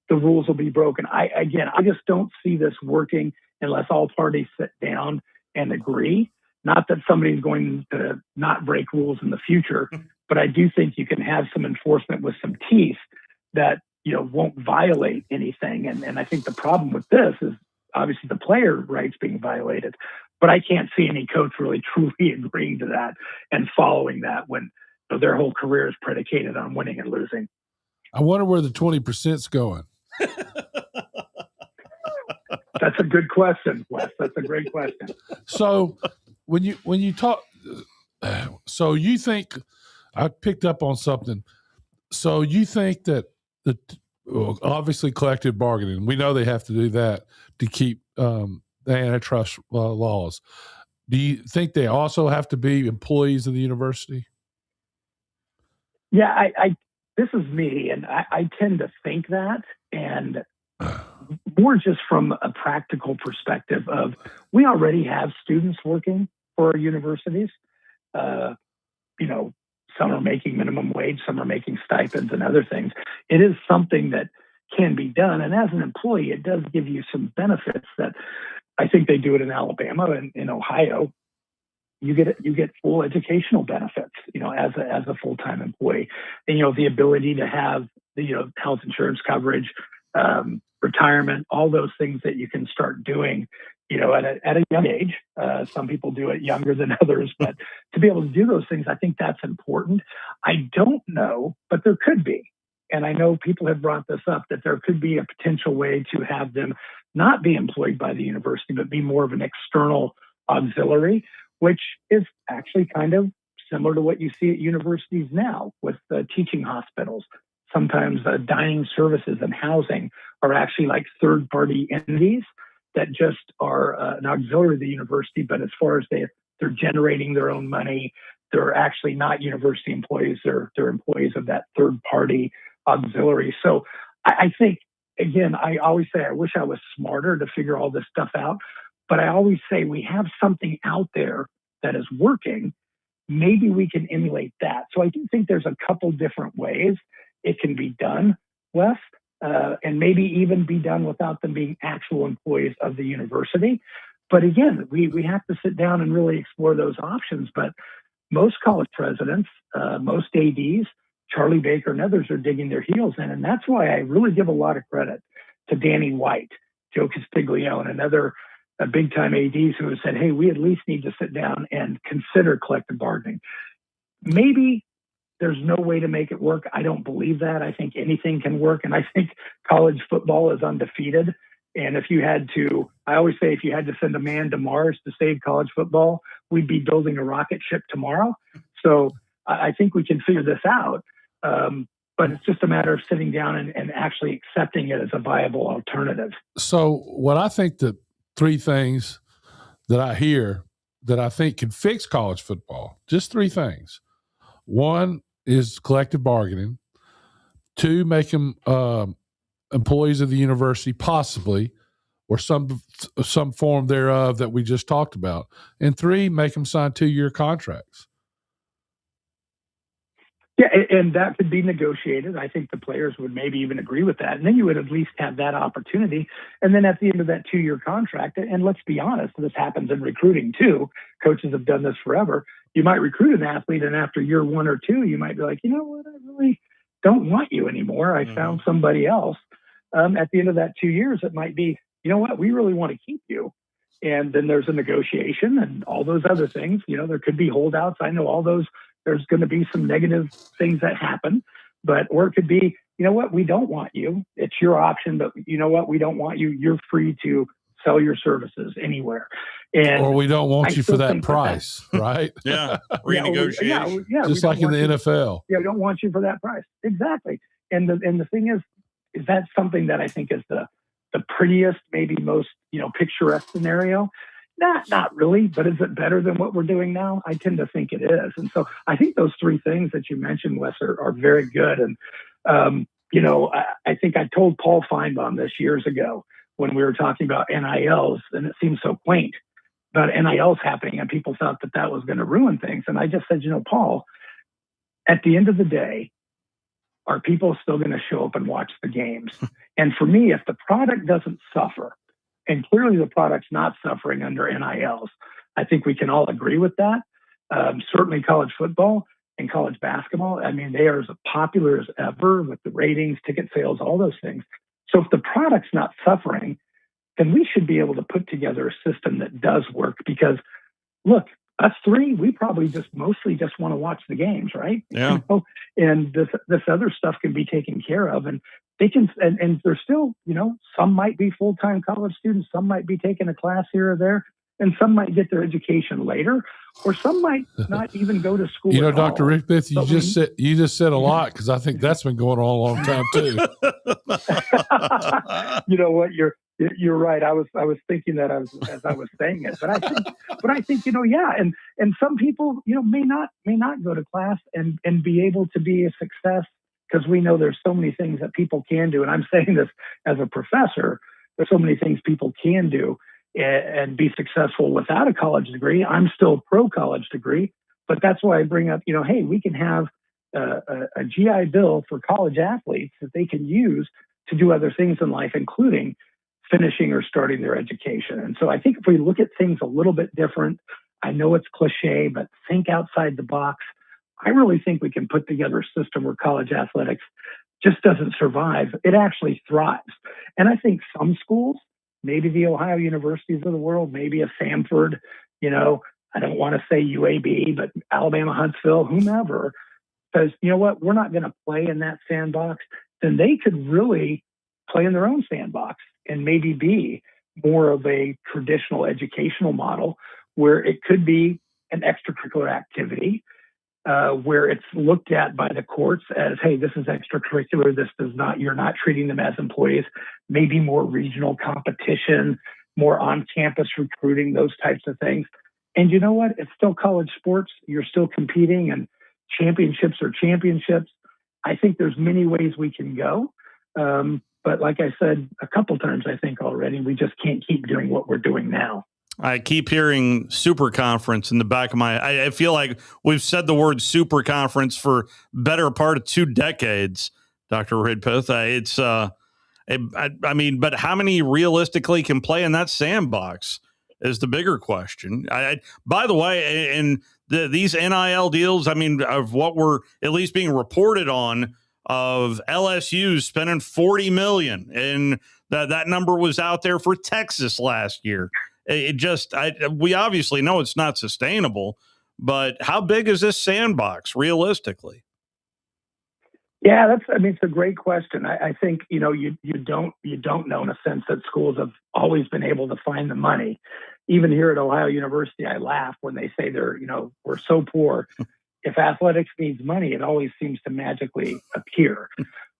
the rules will be broken. I just don't see this working unless all parties sit down and agree. Not that somebody's going to not break rules in the future, but I do think you can have some enforcement with some teeth that, won't violate anything. And I think the problem with this is obviously the player rights being violated, but I can't see any coach really truly agreeing to that and following that when their whole career is predicated on winning and losing. I wonder where the 20%'s going. That's a good question, Wes. That's a great question. So when you talk, so you think I picked up on something. So you think that obviously collective bargaining, we know they have to do that to keep the antitrust laws. Do you think they also have to be employees of the university? Yeah, this is me, and I tend to think that, and more just from a practical perspective of we already have students working for our universities. Some are making minimum wage, some are making stipends and other things. It is something that can be done. And as an employee, it does give you some benefits that I think they do it in Alabama and in Ohio. You get full educational benefits, as a full-time employee, and, the ability to have the, health insurance coverage, retirement, all those things that you can start doing, at a young age. Some people do it younger than others, but to be able to do those things, I think that's important. I don't know, but there could be. And I know people have brought this up, that there could be a potential way to have them not be employed by the university, but be more of an external auxiliary, which is actually kind of similar to what you see at universities now with teaching hospitals. Sometimes dining services and housing are actually like third-party entities that just are an auxiliary of the university, but as far as they're generating their own money, they're actually not university employees, they're employees of that third-party auxiliary. So I think, again, I always say I wish I was smarter to figure all this stuff out, but I always say we have something out there that is working. Maybe we can emulate that. So I do think there's a couple different ways it can be done, Wes, and maybe even be done without them being actual employees of the university. But again, we have to sit down and really explore those options. But most college presidents, most ADs, Charlie Baker and others are digging their heels in. And that's why I really give a lot of credit to Danny White, Joe Castiglione, and other big-time ADs who have said, hey, we at least need to sit down and consider collective bargaining. Maybe there's no way to make it work. I don't believe that. I think anything can work. And I think college football is undefeated. And I always say, if you had to send a man to Mars to save college football, we'd be building a rocket ship tomorrow. So I think we can figure this out. But it's just a matter of sitting down and actually accepting it as a viable alternative. So what I think the three things that I hear that I think can fix college football, just three things. One is collective bargaining. Two, make them employees of the university, possibly, or some form thereof that we just talked about. And three, make them sign 2-year contracts. Yeah, and that could be negotiated. I think the players would maybe even agree with that. And then you would at least have that opportunity. And then at the end of that 2-year contract, and let's be honest, this happens in recruiting too. Coaches have done this forever. You might recruit an athlete, and after year 1 or 2, you might be like, you know what, I really don't want you anymore. I found somebody else. At the end of that 2 years, it might be, you know what, we really want to keep you. And then there's a negotiation and all those other things. There could be holdouts. I know all those. There's going to be some negative things that happen, or it could be, you know what, we don't want you. It's your option, but you know what, we don't want you. You're free to sell your services anywhere. Or we don't want you for that price, right? Yeah, renegotiation. Yeah, just like in the NFL. Yeah, we don't want you for that price. Exactly. And the thing is that something that I think is the prettiest, maybe most picturesque scenario? Not really, but is it better than what we're doing now? I tend to think it is. And so I think those three things that you mentioned, Wes, are very good. And, I think I told Paul Feinbaum this years ago when we were talking about NILs, and it seems so quaint about NILs happening, and people thought that was going to ruin things. And I just said, Paul, at the end of the day, are people still going to show up and watch the games? And for me, if the product doesn't suffer, and clearly the product's not suffering under NILs, I think we can all agree with that. Certainly college football and college basketball, I mean, they are as popular as ever with the ratings, ticket sales, all those things. So if the product's not suffering, then we should be able to put together a system that does work, because look, us three, we probably mostly just want to watch the games, right? Yeah. And this other stuff can be taken care of, and they can, and there's still, some might be full-time college students, some might be taking a class here or there, and some might get their education later, or some might not even go to school. Dr. Rickbeth, you just said a lot, because I think that's been going on a long time too. You know what? You're right. I was thinking that as I was saying it, but I think yeah. And some people may not go to class and be able to be a success, because we know there's so many things that people can do. And I'm saying this as a professor. There's so many things people can do and be successful without a college degree. I'm still pro college degree, but that's why I bring up, hey, we can have a GI Bill for college athletes that they can use to do other things in life, including finishing or starting their education. And so I think if we look at things a little bit different, I know it's cliche, but think outside the box. I really think we can put together a system where college athletics just doesn't survive. It actually thrives. And I think some schools, maybe the Ohio universities of the world, maybe a Samford, I don't want to say UAB, but Alabama, Huntsville, whomever, says, you know what, we're not going to play in that sandbox, then they could really play in their own sandbox and maybe be more of a traditional educational model where it could be an extracurricular activity, where it's looked at by the courts as, hey, this is extracurricular, this does not, you're not treating them as employees, maybe more regional competition, more on-campus recruiting, those types of things. And you know what? It's still college sports. You're still competing, and championships are championships. I think there's many ways we can go. But like I said a couple times, I think already, we just can't keep doing what we're doing now. I keep hearing super conference in the back of I feel like we've said the word super conference for better part of 2 decades, Dr. Ridpeth. I mean, but how many realistically can play in that sandbox is the bigger question. By the way, in these NIL deals, I mean, of what we're at least being reported on, of LSU spending $40 million, and that number was out there for Texas last year. We obviously know it's not sustainable, but how big is this sandbox realistically? Yeah, it's a great question. I think, you don't know, in a sense, that schools have always been able to find the money. Even here at Ohio University, I laugh when they say we're so poor. If athletics needs money, it always seems to magically appear.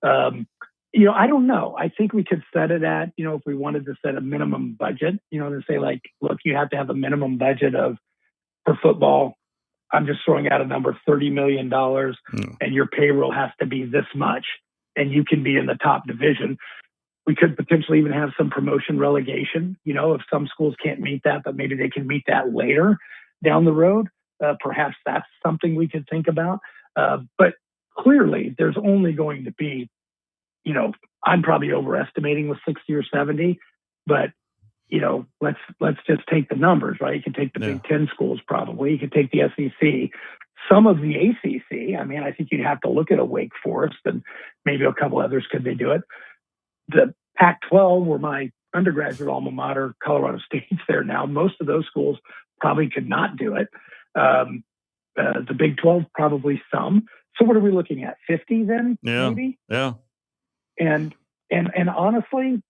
I don't know. I think we could set it at, if we wanted to set a minimum budget, to say, like, look, you have to have a minimum budget for football. I'm just throwing out a number, $30 million, and your payroll has to be this much, and you can be in the top division. We could potentially even have some promotion relegation, if some schools can't meet that, but maybe they can meet that later down the road. Perhaps that's something we could think about. But clearly, there's only going to be, I'm probably overestimating with 60 or 70, but let's just take the numbers, right? You can take the Big Ten schools, probably. You could take the SEC, some of the ACC. I mean, I think you'd have to look at a Wake Forest and maybe a couple others. Could they do it? The Pac-12, where my undergraduate alma mater, Colorado State's there now, most of those schools probably could not do it. The Big 12, probably some. So what are we looking at? 50 then? Yeah. Maybe? Yeah. And honestly,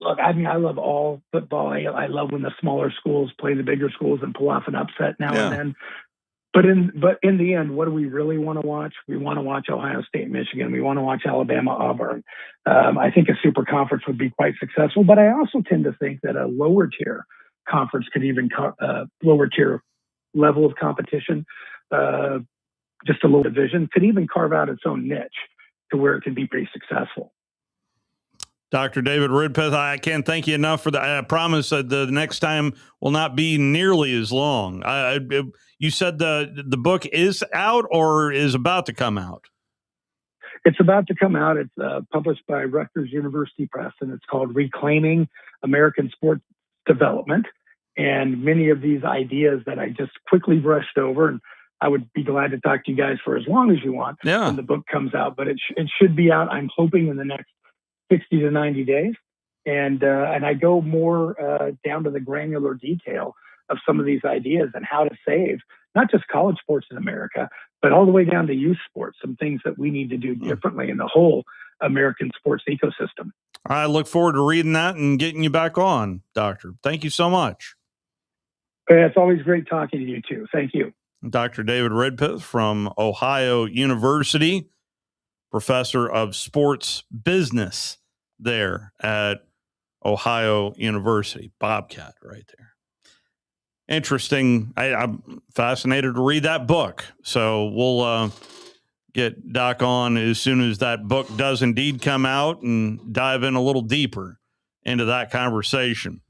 look, I mean, I love all football. I love when the smaller schools play the bigger schools and pull off an upset now and then. But in the end, what do we really want to watch? We want to watch Ohio State, Michigan. We want to watch Alabama, Auburn. I think a super conference would be quite successful. But I also tend to think that a lower tier conference could even lower tier level of competition, just a low division, could even carve out its own niche to where it can be pretty successful. Dr. David Ridpeth, I can't thank you enough for that. I promise that the next time will not be nearly as long. You said the book is out or is about to come out? It's about to come out. It's published by Rutgers University Press, and it's called Reclaiming American Sports Development. And many of these ideas that I just quickly brushed over, and I would be glad to talk to you guys for as long as you want when the book comes out. But it should be out, I'm hoping, in the next 60 to 90 days. And I go more down to the granular detail of some of these ideas and how to save not just college sports in America, but all the way down to youth sports, some things that we need to do differently in the whole American sports ecosystem. I look forward to reading that and getting you back on, Doctor. Thank you so much. It's always great talking to you, too. Thank you. Dr. David Redpith from Ohio University, professor of sports business there at Ohio University. Bobcat right there. Interesting. I'm fascinated to read that book. So we'll get Doc on as soon as that book does indeed come out and dive in a little deeper into that conversation.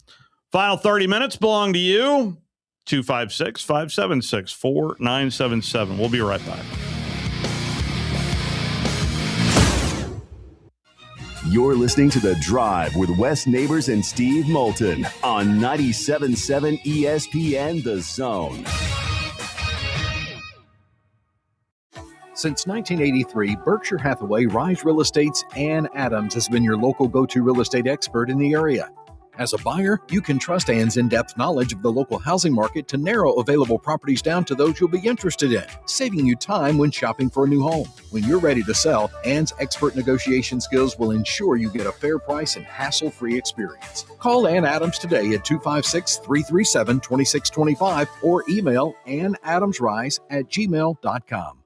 Final 30 minutes belong to you. 256-576-4977. We'll be right back. You're listening to The Drive with Wes Neighbors and Steve Moulton on 97.7 ESPN The Zone. Since 1983, Berkshire Hathaway Rise Real Estate's Ann Adams has been your local go-to real estate expert in the area. As a buyer, you can trust Ann's in-depth knowledge of the local housing market to narrow available properties down to those you'll be interested in, saving you time when shopping for a new home. When you're ready to sell, Ann's expert negotiation skills will ensure you get a fair price and hassle-free experience. Call Ann Adams today at 256-337-2625 or email annadamsrise@gmail.com.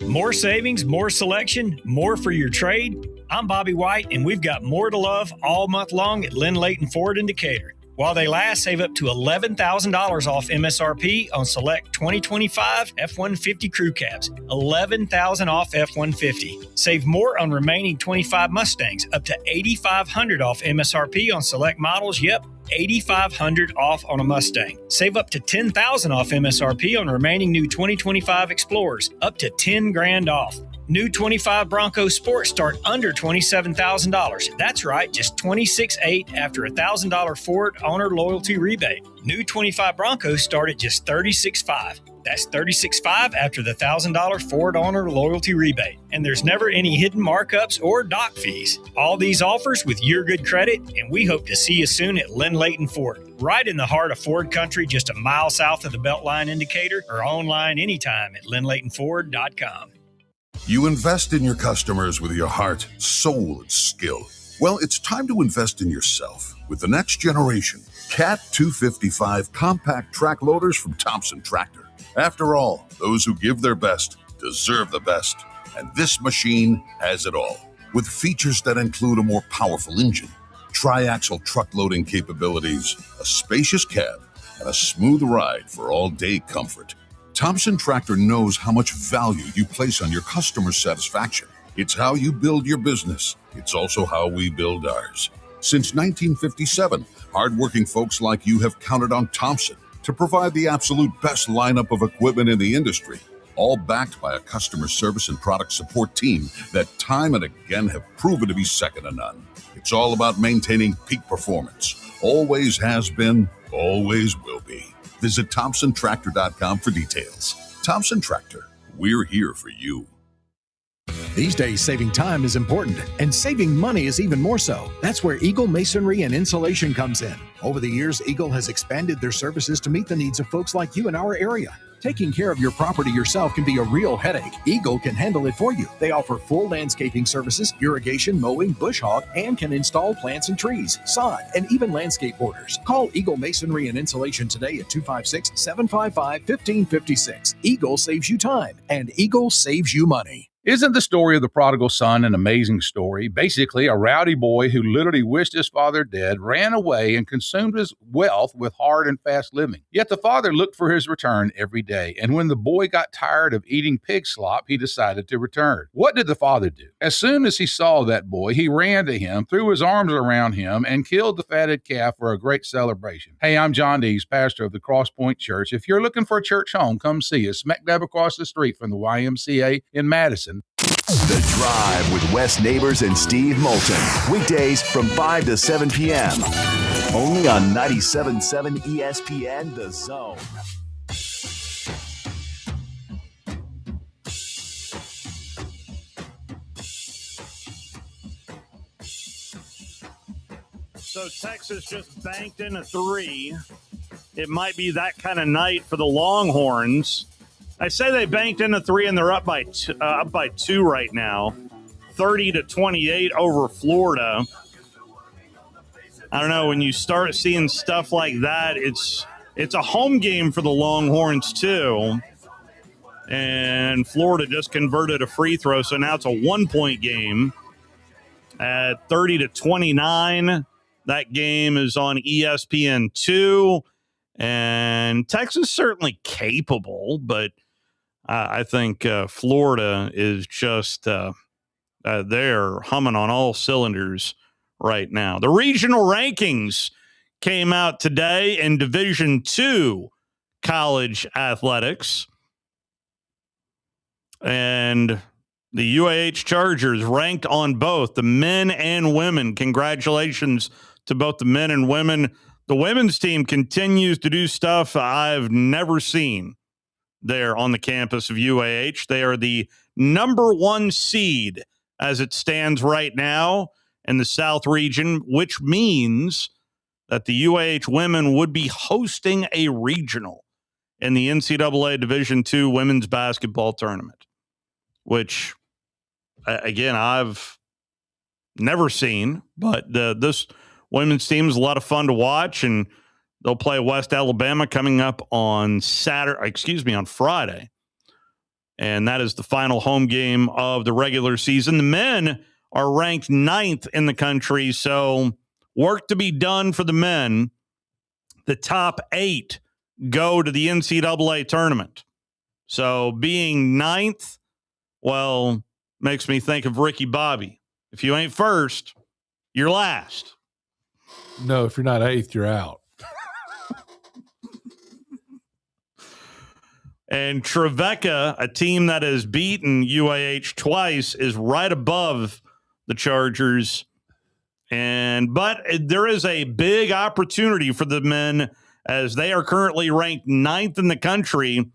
More savings, more selection, more for your trade. I'm Bobby White, and we've got more to love all month long at Lynn Leighton Ford in Decatur. While they last, save up to $11,000 off MSRP on select 2025 F-150 crew cabs. $11,000 off F-150. Save more on remaining 25 Mustangs, up to $8,500 off MSRP on select models. Yep, $8,500 off on a Mustang. Save up to $10,000 off MSRP on remaining new 2025 Explorers, up to $10,000 off. New 25 Bronco Sport start under $27,000. That's right, just $26,800 after a $1,000 Ford owner loyalty rebate. New 25 Broncos start at just $36,500. That's $36,500 after the $1,000 Ford owner loyalty rebate. And there's never any hidden markups or dock fees. All these offers with your good credit, and we hope to see you soon at Lynn Leighton Ford, right in the heart of Ford country, just a mile south of the Beltline indicator, or online anytime at lynnleightonford.com. You invest in your customers with your heart, soul, and skill. Well, it's time to invest in yourself with the next generation Cat 255 compact track loaders from Thompson Tractor. After all, those who give their best deserve the best, and this machine has it all. With features that include a more powerful engine, tri-axle truck loading capabilities, a spacious cab, and a smooth ride for all-day comfort. Thompson Tractor knows how much value you place on your customer satisfaction. It's how you build your business. It's also how we build ours. Since 1957, hardworking folks like you have counted on Thompson to provide the absolute best lineup of equipment in the industry, all backed by a customer service and product support team that time and again have proven to be second to none. It's all about maintaining peak performance. Always has been, always will be. Visit ThompsonTractor.com for details. Thompson Tractor, we're here for you. These days, saving time is important, and saving money is even more so. That's where Eagle Masonry and Insulation comes in. Over the years, Eagle has expanded their services to meet the needs of folks like you in our area. Taking care of your property yourself can be a real headache. Eagle can handle it for you. They offer full landscaping services, irrigation, mowing, bush hog, and can install plants and trees, sod, and even landscape borders. Call Eagle Masonry and Insulation today at 256-755-1556. Eagle saves you time, and Eagle saves you money. Isn't the story of the prodigal son an amazing story? Basically, a rowdy boy who literally wished his father dead, ran away, and consumed his wealth with hard and fast living. Yet the father looked for his return every day, and when the boy got tired of eating pig slop, he decided to return. What did the father do? As soon as he saw that boy, he ran to him, threw his arms around him, and killed the fatted calf for a great celebration. Hey, I'm John Dees, pastor of the Cross Point Church. If you're looking for a church home, come see us, smack dab across the street from the YMCA in Madison. The Drive with Wes Neighbors and Steve Moulton. Weekdays from 5 to 7 p.m. Only on 97.7 ESPN The Zone. So Texas just banked in a 3. It might be that kind of night for the Longhorns. I say they banked in a 3, and they're up by 2 right now, 30-28 over Florida. I don't know, when you start seeing stuff like that, it's a home game for the Longhorns too. And Florida just converted a free throw, so now it's a 1-point game at 30-29. That game is on ESPN2, and Texas certainly capable, but I think Florida is just they're humming on all cylinders right now. The regional rankings came out today in Division II college athletics, and the UAH Chargers ranked on both the men and women. Congratulations to both the men and women. The women's team continues to do stuff I've never seen there on the campus of UAH. They are the number 1 seed as it stands right now in the South region, which means that the UAH women would be hosting a regional in the NCAA Division II women's basketball tournament, which, again, I've never seen, but this women's team is a lot of fun to watch, and they'll play West Alabama coming up on Friday. And that is the final home game of the regular season. The men are ranked 9th in the country, so work to be done for the men. The top 8 go to the NCAA tournament. So being 9th, well, makes me think of Ricky Bobby. If you ain't first, you're last. No, if you're not 8th, you're out. And Trevecca, a team that has beaten UAH twice, is right above the Chargers. But there is a big opportunity for the men as they are currently ranked 9th in the country.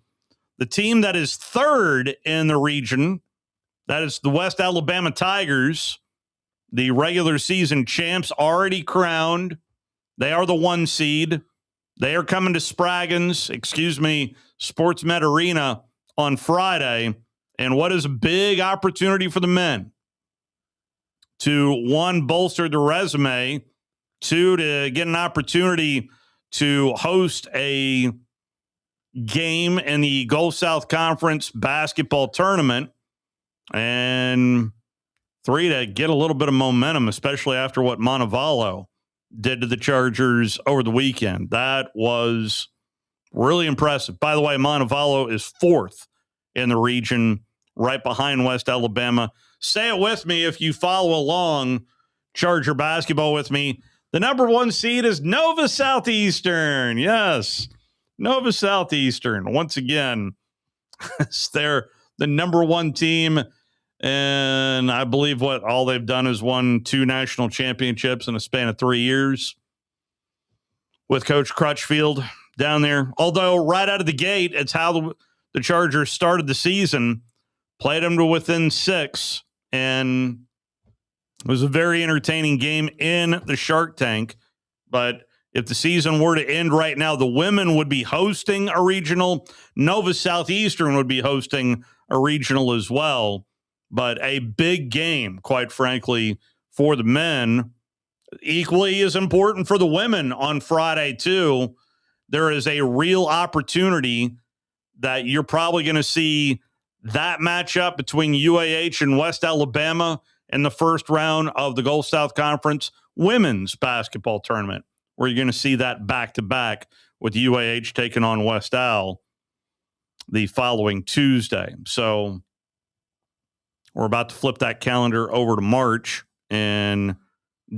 The team that is 3rd in the region, that is the West Alabama Tigers, the regular season champs, already crowned. They are the 1 seed. They are coming to Sports Med Arena on Friday. And what is a big opportunity for the men? To, 1, bolster the resume, 2, to get an opportunity to host a game in the Gulf South Conference basketball tournament, and 3, to get a little bit of momentum, especially after what Montevallo did to the Chargers over the weekend. That was really impressive. By the way, Montevallo is 4th in the region, right behind West Alabama. Say it with me if you follow along Charger basketball with me. The number 1 seed is Nova Southeastern. Yes, Nova Southeastern. Once again, they're the number 1 team. And I believe all they've done is won 2 national championships in a span of 3 years with Coach Crutchfield down there. Although right out of the gate, it's how the Chargers started the season, played them to within 6, and it was a very entertaining game in the Shark Tank. But if the season were to end right now, the women would be hosting a regional. Nova Southeastern would be hosting a regional as well. But a big game, quite frankly, for the men. Equally as important for the women on Friday, too. There is a real opportunity that you're probably going to see that matchup between UAH and West Alabama in the first round of the Gulf South Conference women's basketball tournament, where you're going to see that back-to-back with UAH taking on West Al the following Tuesday. So we're about to flip that calendar over to March and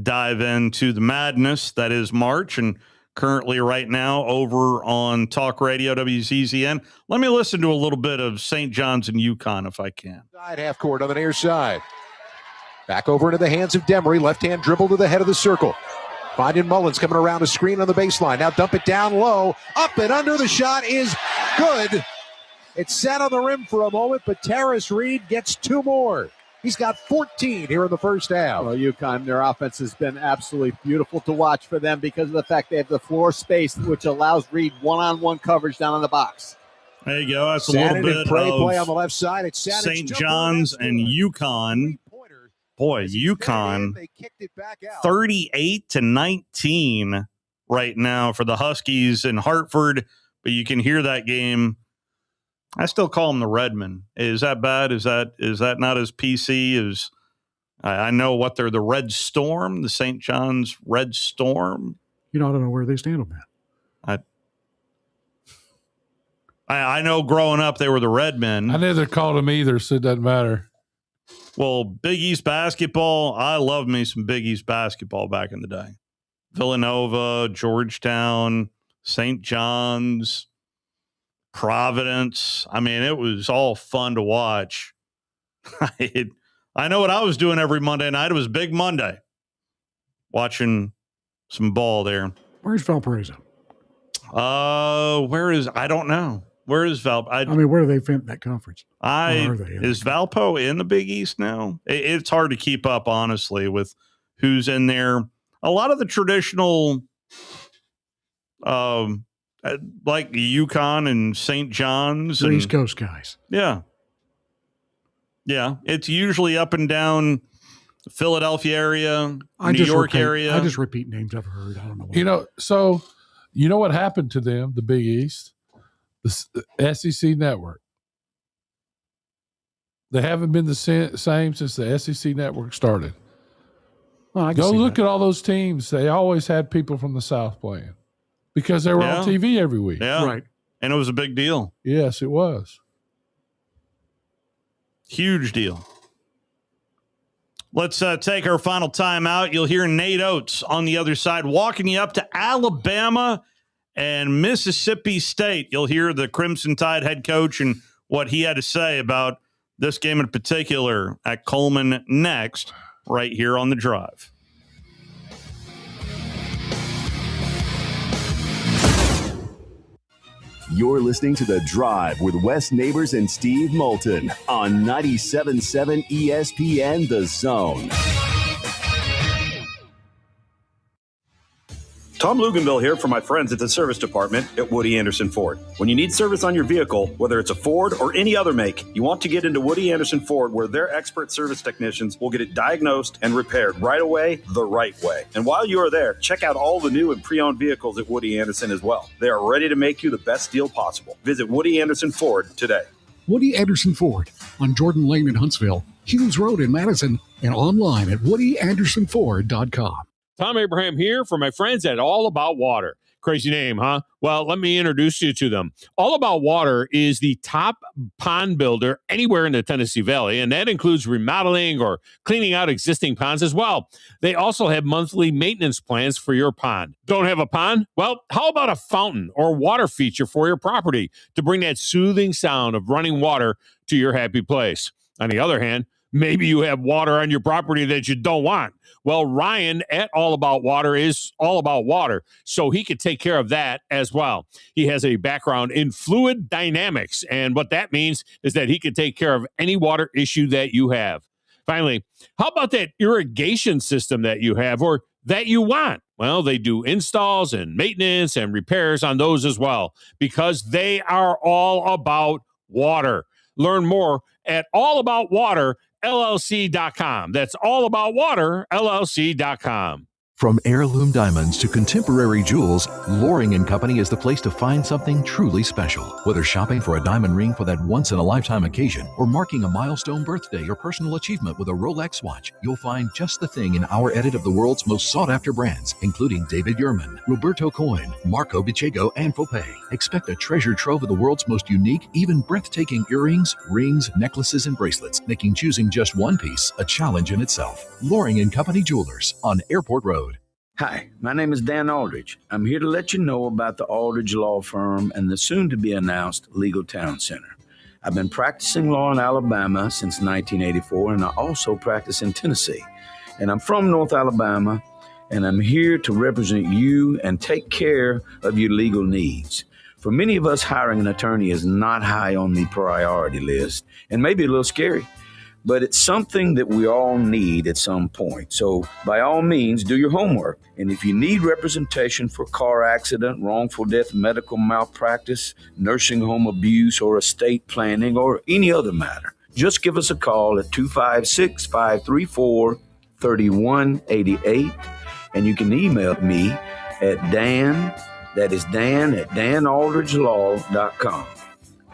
dive into the madness that is March and currently right now over on Talk Radio WZZN. Let me listen to a little bit of St. John's and UConn if I can. Side half court on the near side. Back over into the hands of Demery. Left-hand dribble to the head of the circle. Finding Mullins coming around a screen on the baseline. Now dump it down low. Up and under. The shot is good. It sat on the rim for a moment, but Terrace Reed gets 2 more. He's got 14 here in the first half. Well, UConn, their offense has been absolutely beautiful to watch for them because of the fact they have the floor space, which allows Reed one-on-one coverage down in the box. There you go. That's a Shannon little bit play of on the left side. It's St. John's and UConn. Boy, UConn 38-19 right now for the Huskies in Hartford, but you can hear that game. I still call them the Redmen. Is that bad? Is that not as PC as I know what they're? The Red Storm, the St. John's Red Storm. I don't know where they stand on that. I know growing up they were the Redmen. I never called them either, so it doesn't matter. Well, Big East basketball, I loved me some Big East basketball back in the day. Villanova, Georgetown, St. John's, Providence. I mean, it was all fun to watch. I know what I was doing every Monday night. It was Big Monday. Watching some ball there. Where's Valparaiso? I don't know. Where is Valpo? Where do they fit in that conference? Is Valpo in the Big East now? It's hard to keep up, honestly, with who's in there. A lot of the traditional, like UConn and St. John's. The East Coast guys. Yeah. Yeah. It's usually up and down Philadelphia area, New York area. I just repeat names I've heard. I don't know. So you know what happened to them, the Big East? The SEC network. They haven't been the same since the SEC network started. Well, go look at all those teams. They always had people from the South playing because they were on TV every week. Yeah. Right. And it was a big deal. Yes, it was. Huge deal. Let's take our final time out. You'll hear Nate Oates on the other side walking you up to Alabama and Mississippi State. You'll hear the Crimson Tide head coach and what he had to say about this game in particular at Coleman next, right here on The Drive. You're listening to The Drive with Wes Neighbors and Steve Moulton on 97.7 ESPN The Zone. Tom Luganville here for my friends at the service department at Woody Anderson Ford. When you need service on your vehicle, whether it's a Ford or any other make, you want to get into Woody Anderson Ford where their expert service technicians will get it diagnosed and repaired right away, the right way. And while you are there, check out all the new and pre-owned vehicles at Woody Anderson as well. They are ready to make you the best deal possible. Visit Woody Anderson Ford today. Woody Anderson Ford on Jordan Lane in Huntsville, Hughes Road in Madison, and online at WoodyAndersonFord.com. Tom Abraham here for my friends at All About Water. Crazy name, huh? Well, let me introduce you to them. All About Water is the top pond builder anywhere in the Tennessee Valley, and that includes remodeling or cleaning out existing ponds as well. They also have monthly maintenance plans for your pond. Don't have a pond? Well, how about a fountain or water feature for your property to bring that soothing sound of running water to your happy place? On the other hand, maybe you have water on your property that you don't want. Well, Ryan at All About Water is all about water, so he could take care of that as well. He has a background in fluid dynamics, and what that means is that he could take care of any water issue that you have. Finally, how about that irrigation system that you have or that you want? Well, they do installs and maintenance and repairs on those as well because they are all about water. Learn more at allaboutwaterllc.com. That's allaboutwaterllc.com. From heirloom diamonds to contemporary jewels, Loring & Company is the place to find something truly special. Whether shopping for a diamond ring for that once-in-a-lifetime occasion or marking a milestone birthday or personal achievement with a Rolex watch, you'll find just the thing in our edit of the world's most sought-after brands, including David Yurman, Roberto Coin, Marco Bicego, and Fopay. Expect a treasure trove of the world's most unique, even breathtaking earrings, rings, necklaces, and bracelets, making choosing just one piece a challenge in itself. Loring & Company Jewelers on Airport Road. Hi, my name is Dan Aldridge. I'm here to let you know about the Aldridge Law Firm and the soon-to-be-announced Legal Town Center. I've been practicing law in Alabama since 1984, and I also practice in Tennessee. And I'm from North Alabama, and I'm here to represent you and take care of your legal needs. For many of us, hiring an attorney is not high on the priority list, and maybe a little scary. But it's something that we all need at some point. So by all means, do your homework. And if you need representation for car accident, wrongful death, medical malpractice, nursing home abuse, or estate planning, or any other matter, just give us a call at 256-534-3188. And you can email me at Dan, that is Dan at danaldridgelaw.com.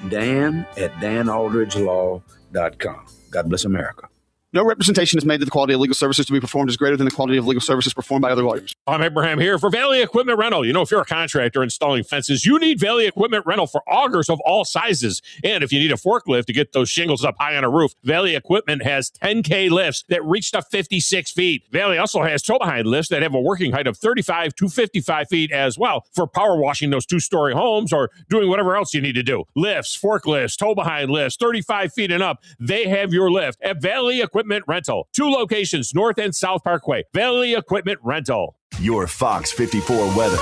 Dan at danaldridgelaw.com. God bless America. No representation is made that the quality of legal services to be performed is greater than the quality of legal services performed by other lawyers. I'm Abraham here for Valley Equipment Rental. You know, if you're a contractor installing fences, you need Valley Equipment Rental for augers of all sizes. And if you need a forklift to get those shingles up high on a roof, Valley Equipment has 10K lifts that reach to 56 feet. Valley also has tow-behind lifts that have a working height of 35 to 55 feet as well for power washing those two-story homes or doing whatever else you need to do. Lifts, forklifts, tow-behind lifts, 35 feet and up. They have your lift at Valley Equipment Rental. 2 locations, North and South Parkway. Valley Equipment Rental. Your Fox 54 weather.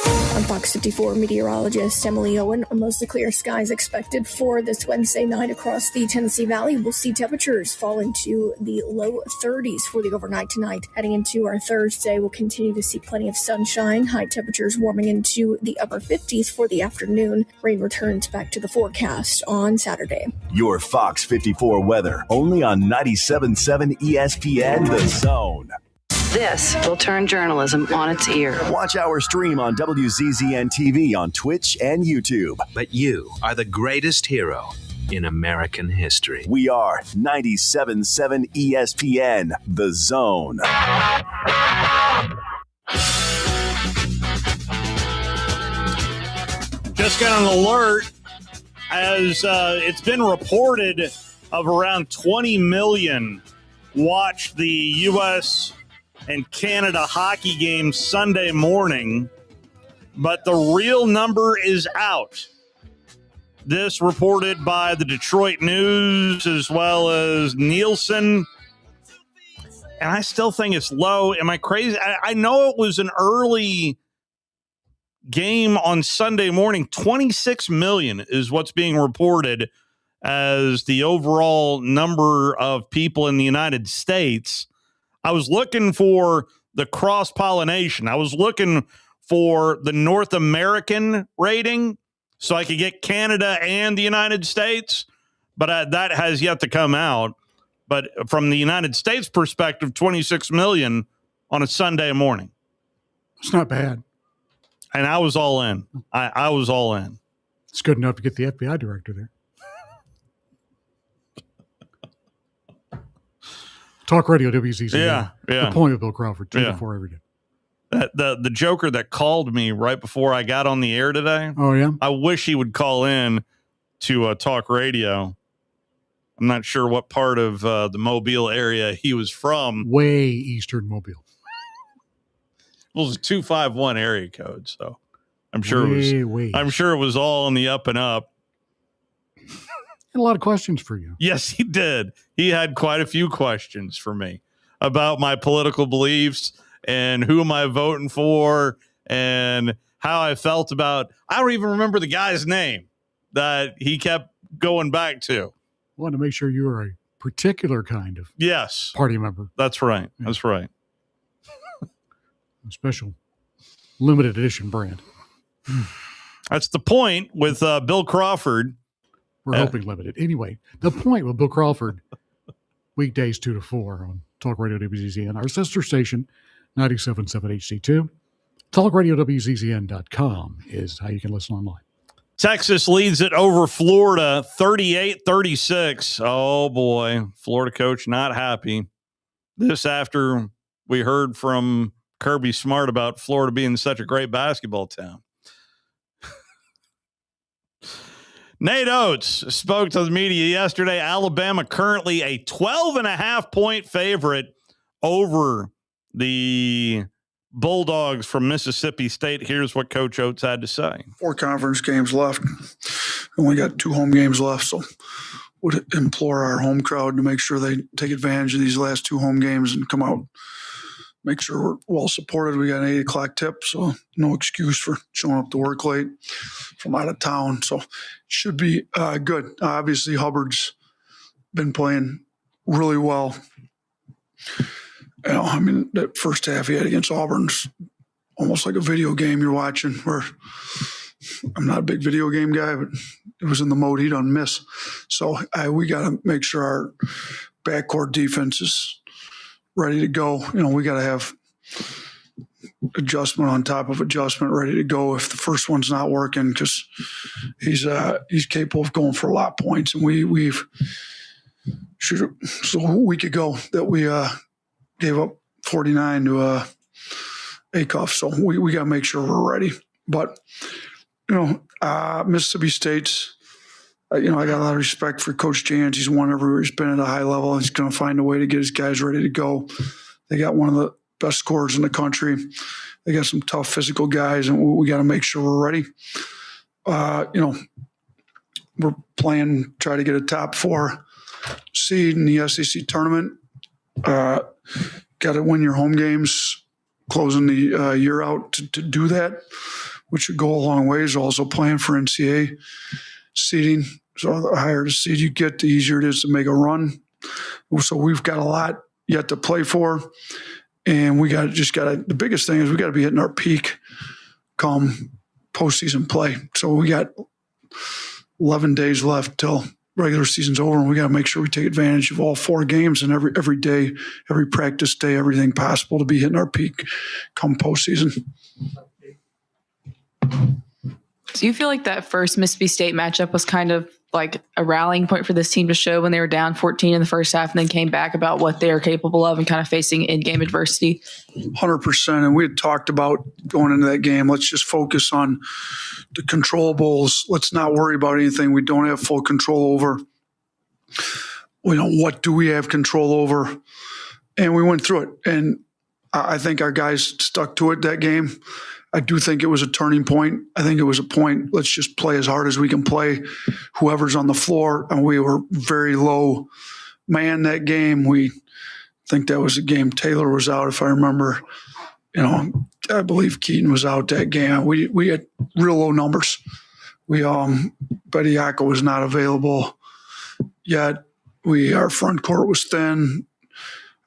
I'm Fox 54 meteorologist Emily Owen. Mostly clear skies expected for this Wednesday night across the Tennessee Valley. We'll see temperatures fall into the low 30s for the overnight tonight. Heading into our Thursday, we'll continue to see plenty of sunshine. High temperatures warming into the upper 50s for the afternoon. Rain returns back to the forecast on Saturday. Your Fox 54 weather. Only on 97.7 ESPN The Zone. This will turn journalism on its ear. Watch our stream on WZZN TV on Twitch and YouTube. But you are the greatest hero in American history. We are 97.7 ESPN The Zone. Just got an alert as it's been reported of around 20 million watched the U.S. and Canada hockey game Sunday morning, but the real number is out. This reported by the Detroit News as well as Nielsen, and I still think it's low. Am I crazy? I know it was an early game on Sunday morning. 26 million is what's being reported as the overall number of people in the United States. I was looking for the cross-pollination. I was looking for the North American rating so I could get Canada and the United States, but that has yet to come out. But from the United States perspective, 26 million on a Sunday morning. It's not bad. And I was all in. I was all in. It's good enough to get the FBI director there. Talk Radio WZZ. Yeah. The point of Bill Crawford, 2 to 4 every day. The joker that called me right before I got on the air today. Oh, yeah? I wish he would call in to Talk Radio. I'm not sure what part of the Mobile area he was from. Way eastern Mobile. Well, it was a 251 area code, so I'm sure I'm sure it was all in the up and up. A lot of questions for you. Yes, he did. He had quite a few questions for me about my political beliefs and who am I voting for and how I felt about. I don't even remember the guy's name that he kept going back to. I wanted to make sure you were a particular kind of party member. That's right. Yeah. That's right. A special limited edition brand. That's the point with Bill Crawford. We're hoping limited. Anyway, the point with Bill Crawford, weekdays 2 to 4 on Talk Radio WZZN, our sister station, 97.7 HC2. TalkRadioWZZN.com is how you can listen online. Texas leads it over Florida, 38-36. Oh, boy. Florida coach not happy. This after we heard from Kirby Smart about Florida being such a great basketball town. Nate Oates spoke to the media yesterday. Alabama currently a 12.5-point favorite over the Bulldogs from Mississippi State. Here's what Coach Oates had to say. 4 conference games left. Only got 2 home games left, so would implore our home crowd to make sure they take advantage of these last 2 home games and come out. Make sure we're well supported. We got an 8 o'clock tip, so no excuse for showing up to work late from out of town. So should be good. Obviously, Hubbard's been playing really well. That first half he had against Auburn's almost like a video game you're watching, where I'm not a big video game guy, but it was in the mode he done miss. So we got to make sure our backcourt defense is ready to go. We got to have adjustment on top of adjustment ready to go if the first one's not working, because he's capable of going for a lot of points. And we've so a week ago that we gave up 49 to Acuff. So we got to make sure we're ready. But, Mississippi State's, I got a lot of respect for Coach Jans. He's won everywhere. He's been at a high level. He's going to find a way to get his guys ready to go. They got one of the best scorers in the country. They got some tough physical guys, and we got to make sure we're ready. We're playing, try to get a top 4 seed in the SEC tournament. Got to win your home games, closing the year out to do that, which would go a long ways. Also playing for NCAA seeding. So the higher the seed you get, the easier it is to make a run. So we've got a lot yet to play for. And we the biggest thing is we got to be hitting our peak come postseason play. So we got 11 days left till regular season's over, and we got to make sure we take advantage of all 4 games and every day, every practice day, everything possible to be hitting our peak come postseason. Do you feel like that first Mississippi State matchup was kind of like a rallying point for this team to show when they were down 14 in the first half and then came back about what they are capable of and kind of facing in-game adversity? 100%. And we had talked about going into that game, let's just focus on the controllables. Let's not worry about anything we don't have full control over. What do we have control over? And we went through it. And I think our guys stuck to it that game. I do think it was a turning point. I think it was a point, let's just play as hard as we can play, whoever's on the floor. And we were very low man that game. We think that was a game Taylor was out, if I remember. I believe Keaton was out that game. We had real low numbers. Bediako was not available yet. Our front court was thin.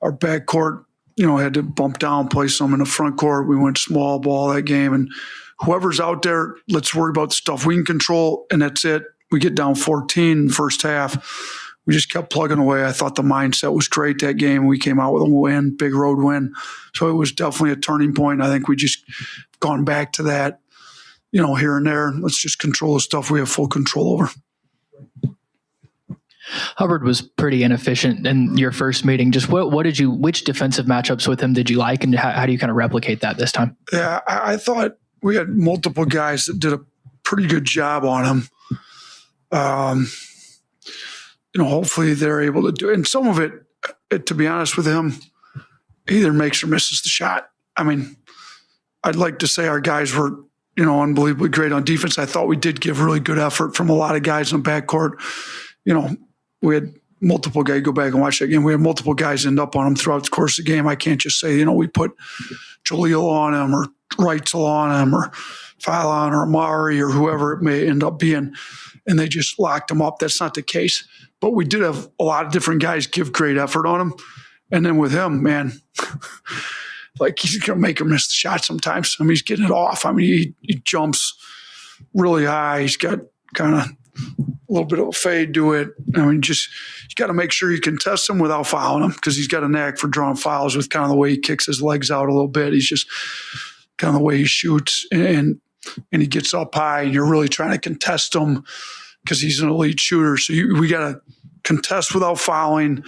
Our back court, had to bump down, play some in the front court. We went small ball that game. And whoever's out there, let's worry about the stuff we can control, and that's it. We get down 14 in the first half. We just kept plugging away. I thought the mindset was great that game. We came out with a win, big road win. So it was definitely a turning point. I think we just gone back to that, here and there. Let's just control the stuff we have full control over. Hubbard was pretty inefficient in your first meeting. Just which defensive matchups with him did you like, and how do you kind of replicate that this time? Yeah, I thought we had multiple guys that did a pretty good job on him. Hopefully they're able to do it. And some of it, to be honest with him, either makes or misses the shot. I'd like to say our guys were, unbelievably great on defense. I thought we did give really good effort from a lot of guys in the backcourt. We had multiple guys, go back and watch that game. We had multiple guys end up on him throughout the course of the game. I can't just say, we put Jaleel on him or Reitzel on him or Fallon or Amari or whoever it may end up being, and they just locked him up. That's not the case. But we did have a lot of different guys give great effort on him. And then with him, man, he's going to make or miss the shot sometimes. He's getting it off. He jumps really high. He's got kind of a little bit of a fade to it. You got to make sure you can test him without fouling him, because he's got a knack for drawing fouls with kind of the way he kicks his legs out a little bit. He's just kind of the way he shoots, and he gets up high, and you're really trying to contest him because he's an elite shooter. So we got to contest without fouling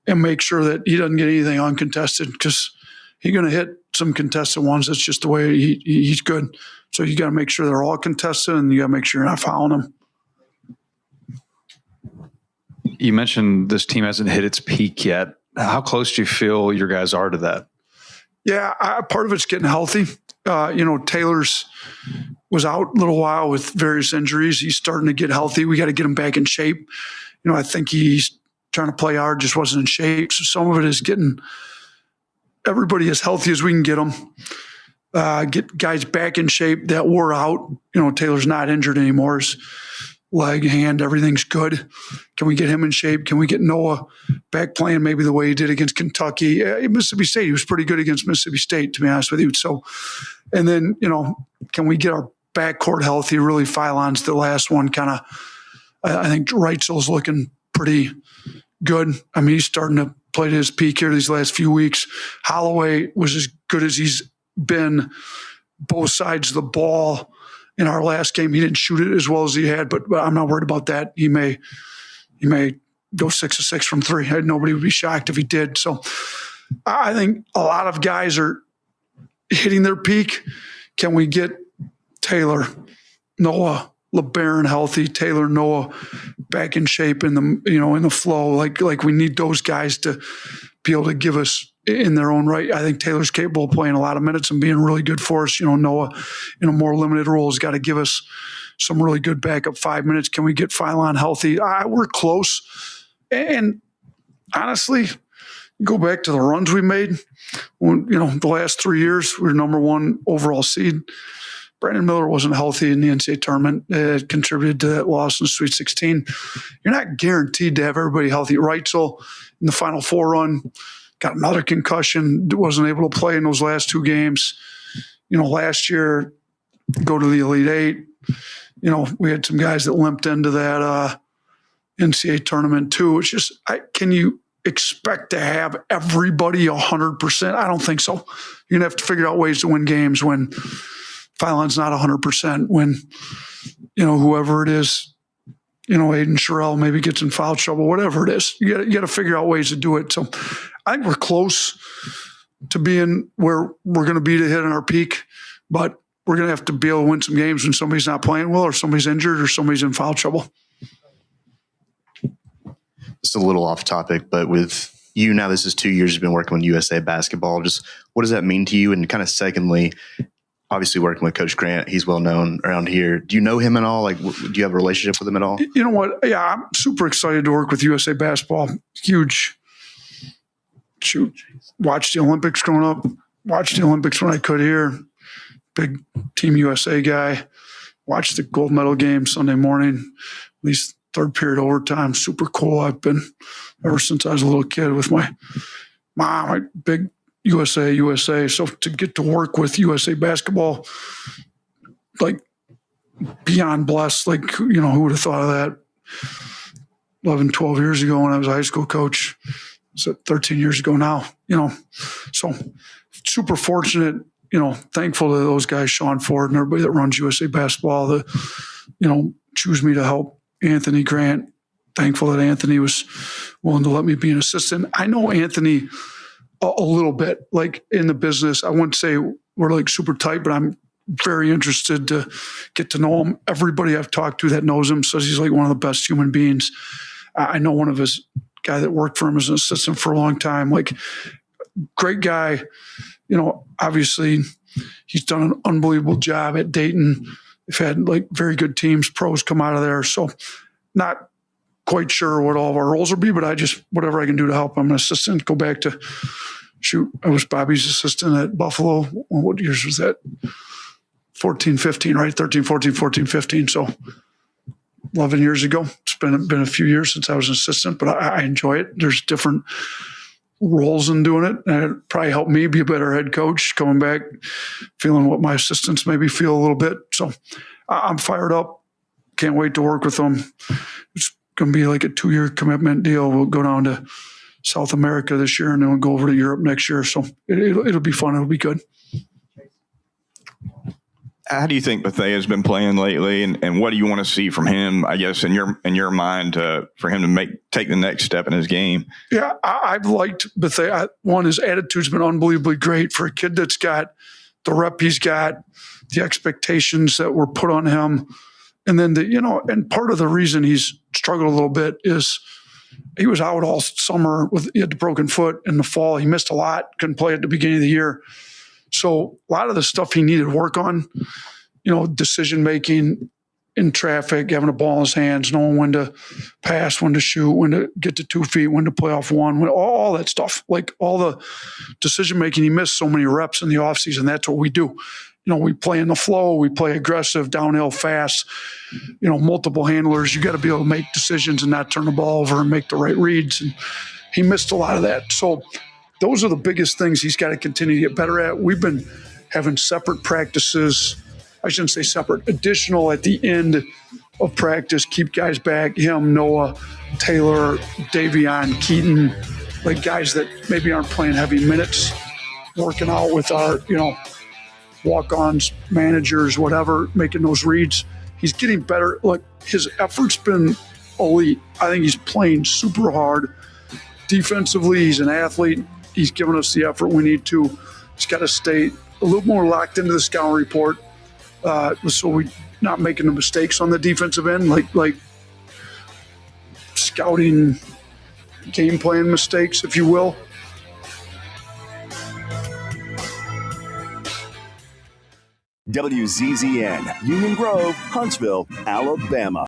and make sure that he doesn't get anything uncontested, because he's going to hit some contested ones. That's just the way he's good. So you got to make sure they're all contested, and you got to make sure you're not fouling them. You mentioned this team hasn't hit its peak yet. How close do you feel your guys are to that? Yeah, part of it's getting healthy. Taylor's was out a little while with various injuries. He's starting to get healthy. We got to get him back in shape. I think he's trying to play hard, just wasn't in shape. So some of it is getting everybody as healthy as we can get them. Get guys back in shape that were out. Taylor's not injured anymore. His leg, hand, everything's good. Can we get him in shape? Can we get Noah back playing maybe the way he did against Kentucky? Mississippi State, he was pretty good against Mississippi State, to be honest with you. So, and then, can we get our backcourt healthy? Really, Philon's the last one kind of, I think Reitzel's looking pretty good. I mean, he's starting to play to his peak here these last few weeks. Holloway was as good as he's been both sides of the ball. In our last game, he didn't shoot it as well as he had, but I'm not worried about that. He may go 6 of 6 from 3. Nobody would be shocked if he did. So I think a lot of guys are hitting their peak. Can we get Taylor, Noah, LeBaron healthy, Taylor, Noah back in shape in the flow? Like we need those guys to be able to give us in their own right. I think Taylor's capable of playing a lot of minutes and being really good for us. Noah in a more limited role has got to give us some really good backup 5 minutes. Can we get Philon healthy? We're close. And honestly, go back to the runs we made. When, the last 3 years, we were number 1 overall seed. Brandon Miller wasn't healthy in the NCAA tournament. It contributed to that loss in the Sweet 16. You're not guaranteed to have everybody healthy. Reitzel in the Final Four run got another concussion, wasn't able to play in those last 2 games. Last year, go to the Elite Eight. We had some guys that limped into that NCAA tournament too. It's just, can you expect to have everybody 100%? I don't think so. You're going to have to figure out ways to win games when Philon's not 100%, when, whoever it is, Aiden Sherrill maybe gets in foul trouble, whatever it is. You got to figure out ways to do it. So I think we're close to being where we're going to be to hit on our peak, but we're going to have to be able to win some games when somebody's not playing well or somebody's injured or somebody's in foul trouble. Just a little off topic, but with you now, this is 2 years you've been working with USA Basketball. Just what does that mean to you? And kind of secondly, obviously working with Coach Grant, he's well known around here. Do you know him at all? Like, do you have a relationship with him at all? You know what? Yeah, I'm super excited to work with USA Basketball. Huge. Watched the Olympics growing up. Watched the Olympics when I could here. Big Team USA guy. Watched the gold medal game Sunday morning, at least third period overtime. Super cool. I've been ever since I was a little kid with my mom, my big USA. So to get to work with USA Basketball, like beyond blessed, like, who would have thought of that 11, 12 years ago when I was a high school coach? So 13 years ago now, so super fortunate, thankful to those guys, Sean Ford and everybody that runs USA Basketball, choose me to help Anthony Grant. Thankful that Anthony was willing to let me be an assistant. I know Anthony a little bit, like in the business. I wouldn't say we're like super tight, but I'm very interested to get to know him. Everybody I've talked to that knows him says he's like one of the best human beings. I know one of his guy that worked for him as an assistant for a long time, like great guy. Obviously he's done an unbelievable job at Dayton. They've had like very good teams, pros come out of there. So not quite sure what all of our roles will be, but whatever I can do to help. I'm an assistant. Go back to I was Bobby's assistant at Buffalo. What years was that? 14, 15, right? 13, 14, 14, 15. So 11 years ago. It's been a few years since I was an assistant, but I enjoy it. There's different roles in doing it. And it probably helped me be a better head coach, coming back, feeling what my assistants maybe feel a little bit. So I'm fired up. Can't wait to work with them. It's going to be like a 2-year commitment deal. We'll go down to South America this year, and then we'll go over to Europe next year. So it'll be fun. It'll be good. How do you think Bethea has been playing lately, and what do you want to see from him, I guess, in your mind, for him to take the next step in his game? Yeah, I've liked Bethea. One, his attitude's been unbelievably great for a kid that's got the rep he's got, the expectations that were put on him. And then, and part of the reason he's struggled a little bit is he was out all summer he had the broken foot in the fall. He missed a lot, couldn't play at the beginning of the year. So a lot of the stuff he needed work on, decision making in traffic, having a ball in his hands, knowing when to pass, when to shoot, when to get to 2 feet, when to play off one, all that stuff, like all the decision making. He missed so many reps in the offseason. That's what we do. We play in the flow, we play aggressive, downhill, fast, multiple handlers. You got to be able to make decisions and not turn the ball over and make the right reads. And he missed a lot of that. So those are the biggest things he's got to continue to get better at. We've been having separate practices. I shouldn't say separate, additional at the end of practice, keep guys back, him, Noah, Taylor, Davion, Keaton, like guys that maybe aren't playing heavy minutes, working out with our, walk-ons, managers, whatever, making those reads. He's getting better. Look, his effort's been elite. I think he's playing super hard. Defensively, he's an athlete. He's given us the effort we need to. He's got to stay a little more locked into the scouting report, so we're not making the mistakes on the defensive end, like scouting game plan mistakes, if you will. WZZN, Union Grove, Huntsville, Alabama.